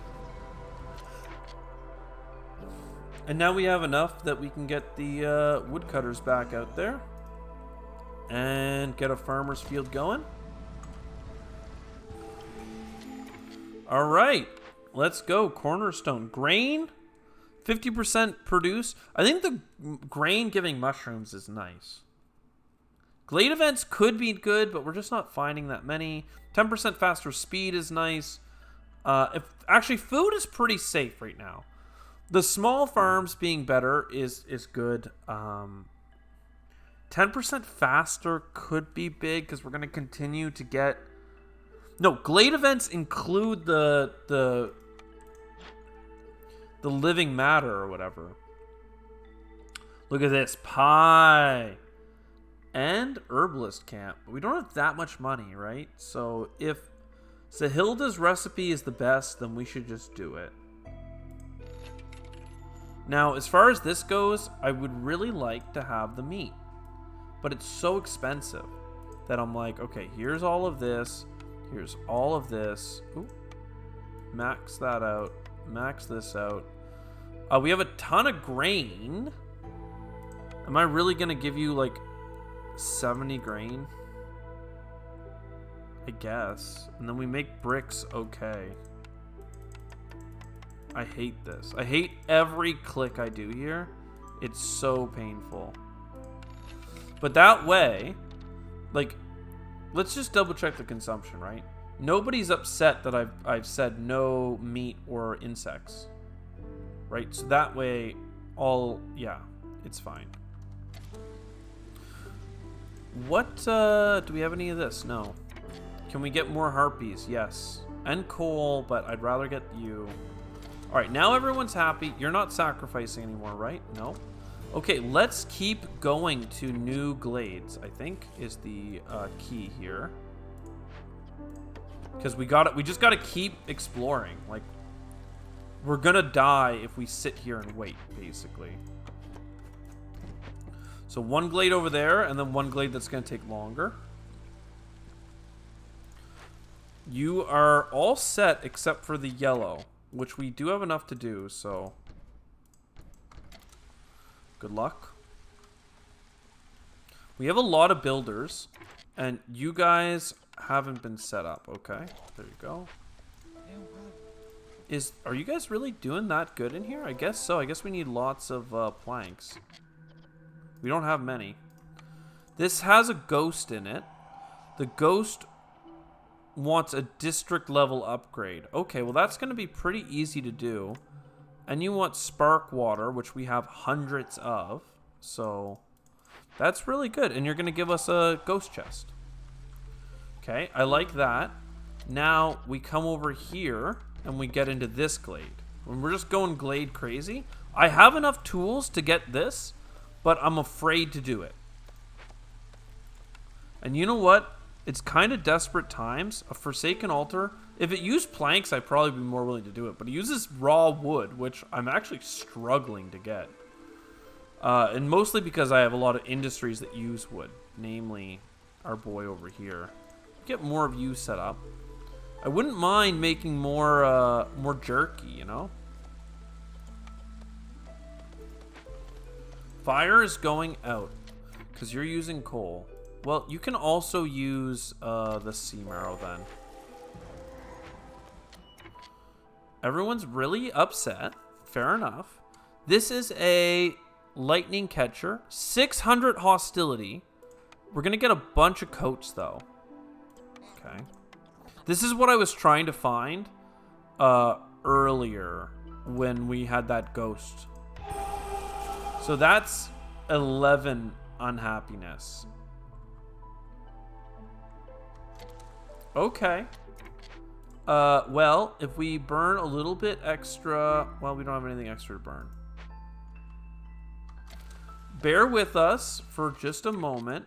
And now we have enough that we can get the woodcutters back out there and get a farmer's field going. All right, let's go. Cornerstone grain, 50% produce. I think the grain giving mushrooms is nice. Glade events could be good, but we're just not finding that many. 10% faster speed is nice. Actually, food is pretty safe right now. The small farms being better is good. 10% faster could be big because we're going to continue to get... No, Glade events include the living matter or whatever. Look at this. Pie. And herbalist camp. But we don't have that much money, right? So if Sahilda's recipe is the best, then we should just do it. Now, as far as this goes, I would really like to have the meat. But it's so expensive that I'm like, okay, here's all of this. Here's all of this. Ooh. Max that out. Max this out. We have a ton of grain. Am I really going to give you, like, 70 grain? I guess. And then we make bricks okay. I hate this. I hate every click I do here. It's so painful. But that way, like, let's just double check the consumption, right? Nobody's upset that I've said no meat or insects. Right? So that way, yeah, it's fine. What, do we have any of this? No. Can we get more harpies? Yes. And coal, but I'd rather get you. All right, now everyone's happy. You're not sacrificing anymore, right? No. Okay, let's keep going to new glades, I think, is the key here. Because we just got to keep exploring. Like, we're going to die if we sit here and wait, basically. So one glade over there, and then one glade that's going to take longer. You are all set except for the yellow, which we do have enough to do, so good luck. We have a lot of builders, and you guys haven't been set up. Okay, there you go. Are you guys really doing that good in here? I guess so. I guess we need lots of planks. We don't have many. This has a ghost in it. The ghost wants a district level upgrade. Okay, well that's going to be pretty easy to do. And you want spark water, which we have hundreds of. So that's really good. And you're going to give us a ghost chest. Okay, I like that. Now we come over here and we get into this glade. When we're just going glade crazy. I have enough tools to get this, but I'm afraid to do it. And you know what? It's kind of desperate times. A Forsaken Altar. If it used planks, I'd probably be more willing to do it. But it uses raw wood, which I'm actually struggling to get. And mostly because I have a lot of industries that use wood. Namely, our boy over here. Get more of you set up. I wouldn't mind making more jerky, you know? Fire is going out. Because you're using coal. Well, you can also use the sea marrow then. Everyone's really upset. Fair enough. This is a lightning catcher. 600 hostility. We're going to get a bunch of coats, though. Okay. This is what I was trying to find earlier when we had that ghost. So that's 11 unhappiness. Okay. Well, if we burn a little bit extra... Well, we don't have anything extra to burn. bear with us for just a moment.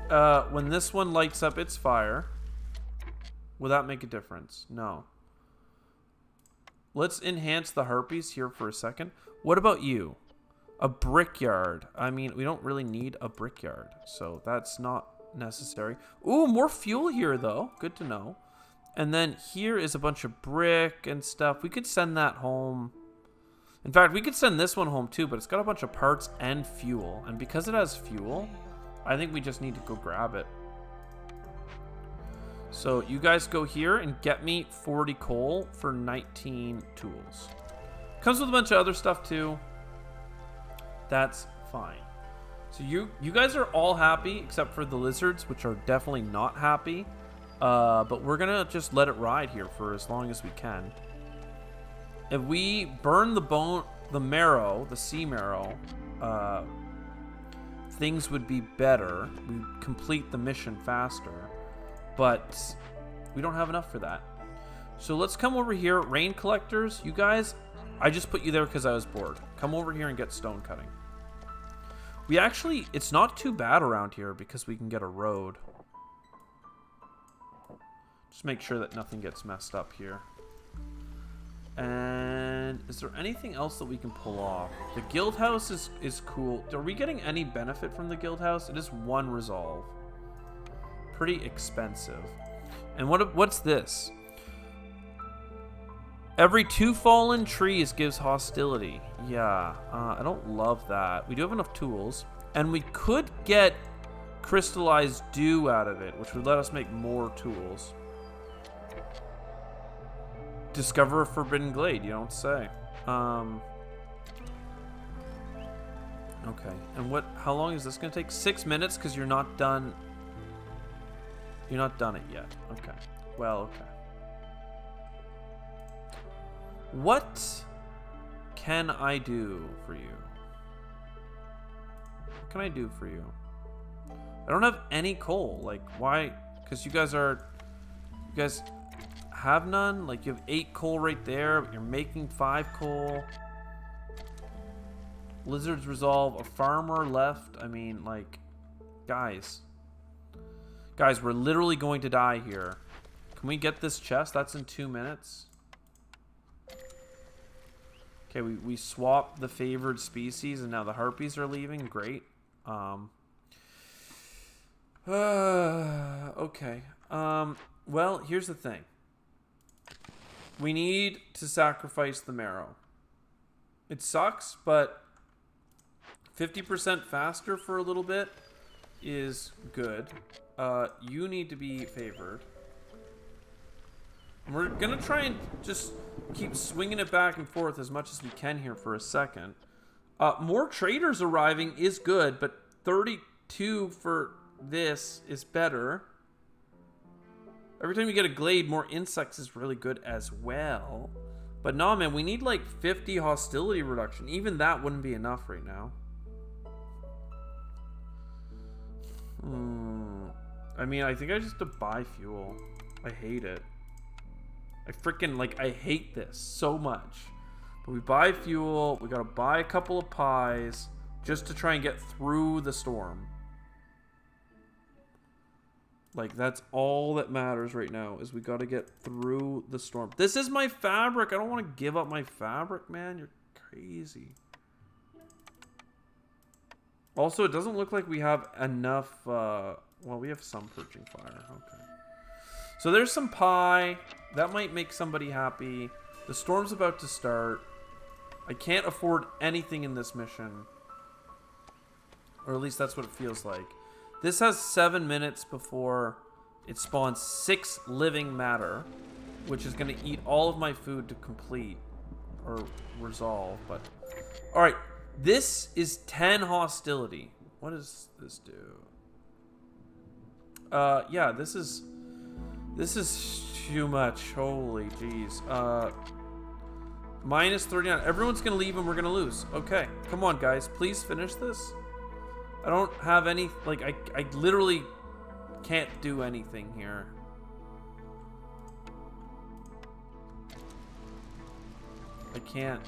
When this one lights up its fire, will that make a difference? No. Let's enhance the harpies here for a second. What about you? A brickyard. I mean, we don't really need a brickyard, so that's not necessary. Ooh, more fuel here, though. Good to know. And then here is a bunch of brick and stuff. We could send that home. In fact, we could send this one home, too, but it's got a bunch of parts and fuel. And because it has fuel, I think we just need to go grab it. So you guys go here and get me 40 coal for 19 tools. Comes with a bunch of other stuff, too. That's fine. So you guys are all happy except for the lizards, which are definitely not happy. But we're gonna just let it ride here for as long as we can. If we burn the marrow, the sea marrow, things would be better. We'd complete the mission faster. But we don't have enough for that. So let's come over here. Rain collectors, you guys, I just put you there because I was bored. Come over here and get stone cutting. We actually, it's not too bad around here because we can get a road. Just make sure that nothing gets messed up here. And is there anything else that we can pull off? The guild house is cool. Are we getting any benefit from the guild house? It is 1 resolve. Pretty expensive. And what's this? Every 2 fallen trees gives hostility. Yeah, I don't love that. We do have enough tools. And we could get crystallized dew out of it, which would let us make more tools. Discover a forbidden glade, you don't say. Okay, and how long is this going to take? 6 minutes because you're not done. You're not done it yet. Okay. Well, okay. What can I do for you? What can I do for you? I don't have any coal. Like, why? Because you guys have none? Like, you have 8 coal right there, but you're making 5 coal. Lizards resolve. A farmer left. I mean, like, guys. Guys, we're literally going to die here. Can we get this chest? That's in 2 minutes. Okay, we swapped the favored species, and now the harpies are leaving. Great. Okay. Well, here's the thing. We need to sacrifice the marrow. It sucks, but 50% faster for a little bit is good. You need to be favored. And we're gonna try and just keep swinging it back and forth as much as we can here for a second. More traders arriving is good, but 32 for this is better. Every time you get a glade, more insects is really good as well. But nah, man, we need like 50 hostility reduction. Even that wouldn't be enough right now. I mean, I think I just have to buy fuel. I hate it. I hate this so much. But we buy fuel. We gotta buy a couple of pies just to try and get through the storm. Like, that's all that matters right now, is we gotta get through the storm. This is my fabric. I don't want to give up my fabric, man. You're crazy. Also, it doesn't look like we have enough, well, we have some perching fire. Okay. So there's some pie. That might make somebody happy. The storm's about to start. I can't afford anything in this mission. Or at least that's what it feels like. This has 7 minutes before it spawns 6 living matter, which is going to eat all of my food to complete or resolve. But all right, this is 10 hostility. What does this do? Yeah, this is too much. Holy jeez. Minus 39. Everyone's going to leave and we're going to lose. Okay, come on, guys. Please finish this. I don't have any, like, I literally can't do anything here. I can't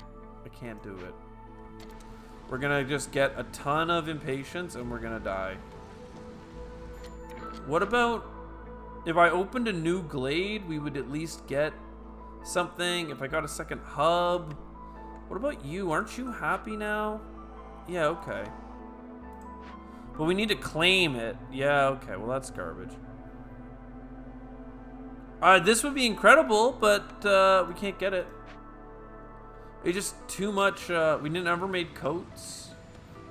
do it. We're gonna just get a ton of impatience and we're gonna die. What about if I opened a new glade, we would at least get something. If I got a second hub. What about you? Aren't you happy now? Yeah, okay. But we need to claim it. Yeah, okay. Well, that's garbage. This would be incredible, but we can't get it. It's just too much. We didn't ever made coats.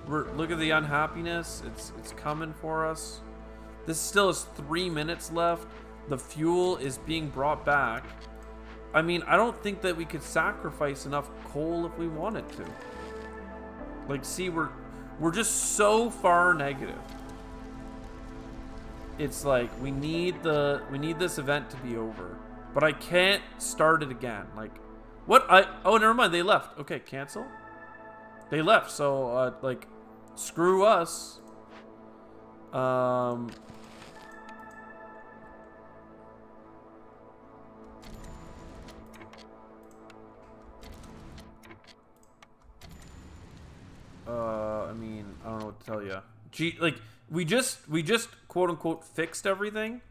Look at the unhappiness. It's coming for us. This still has 3 minutes left. The fuel is being brought back. I mean, I don't think that we could sacrifice enough coal if we wanted to. Like, see, we're just so far negative. It's like we need this event to be over, but I can't start it again. Like, what? Oh, never mind. They left. Okay, cancel. They left. So like, screw us. I mean, I don't know what to tell you. Gee, like, we just quote unquote fixed everything.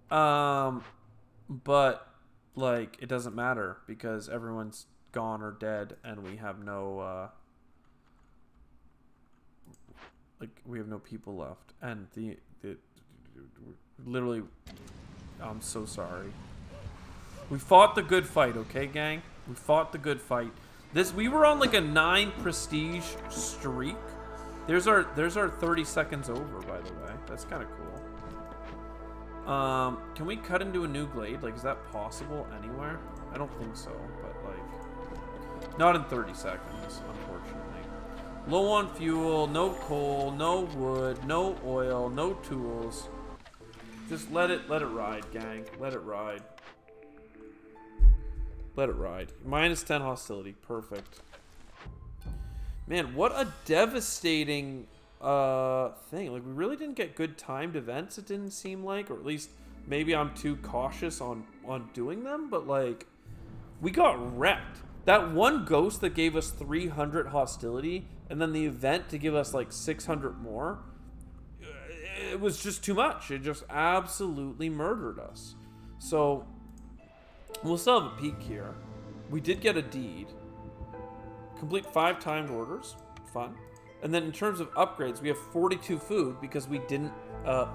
But like, it doesn't matter because everyone's gone or dead and we have no we have no people left. And the literally, I'm so sorry. We fought the good fight, okay, gang? We fought the good fight. We were on like a 9 prestige streak. There's our 30 seconds over, by the way. That's kind of cool. Can we cut into a new glade? Like, is that possible anywhere? I don't think so, but like, not in 30 seconds, unfortunately. Low on fuel, no coal, no wood, no oil, no tools. Just let it ride, gang. Let it ride. Let it ride. Minus 10 hostility. Perfect. Man, what a devastating thing. Like, we really didn't get good timed events, it didn't seem like. Or at least, maybe I'm too cautious on doing them. But, like, we got wrecked. That one ghost that gave us 300 hostility, and then the event to give us, like, 600 more, it was just too much. It just absolutely murdered us. So, we'll still have a peak here. We did get a deed. Complete 5 timed orders. Fun. And then in terms of upgrades, we have 42 food because we didn't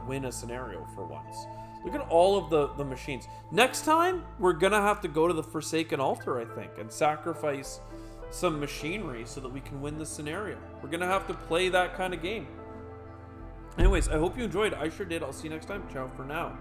win a scenario for once. Look at all of the machines. Next time, we're going to have to go to the Forsaken Altar, I think, and sacrifice some machinery so that we can win the scenario. We're going to have to play that kind of game. Anyways, I hope you enjoyed. I sure did. I'll see you next time. Ciao for now.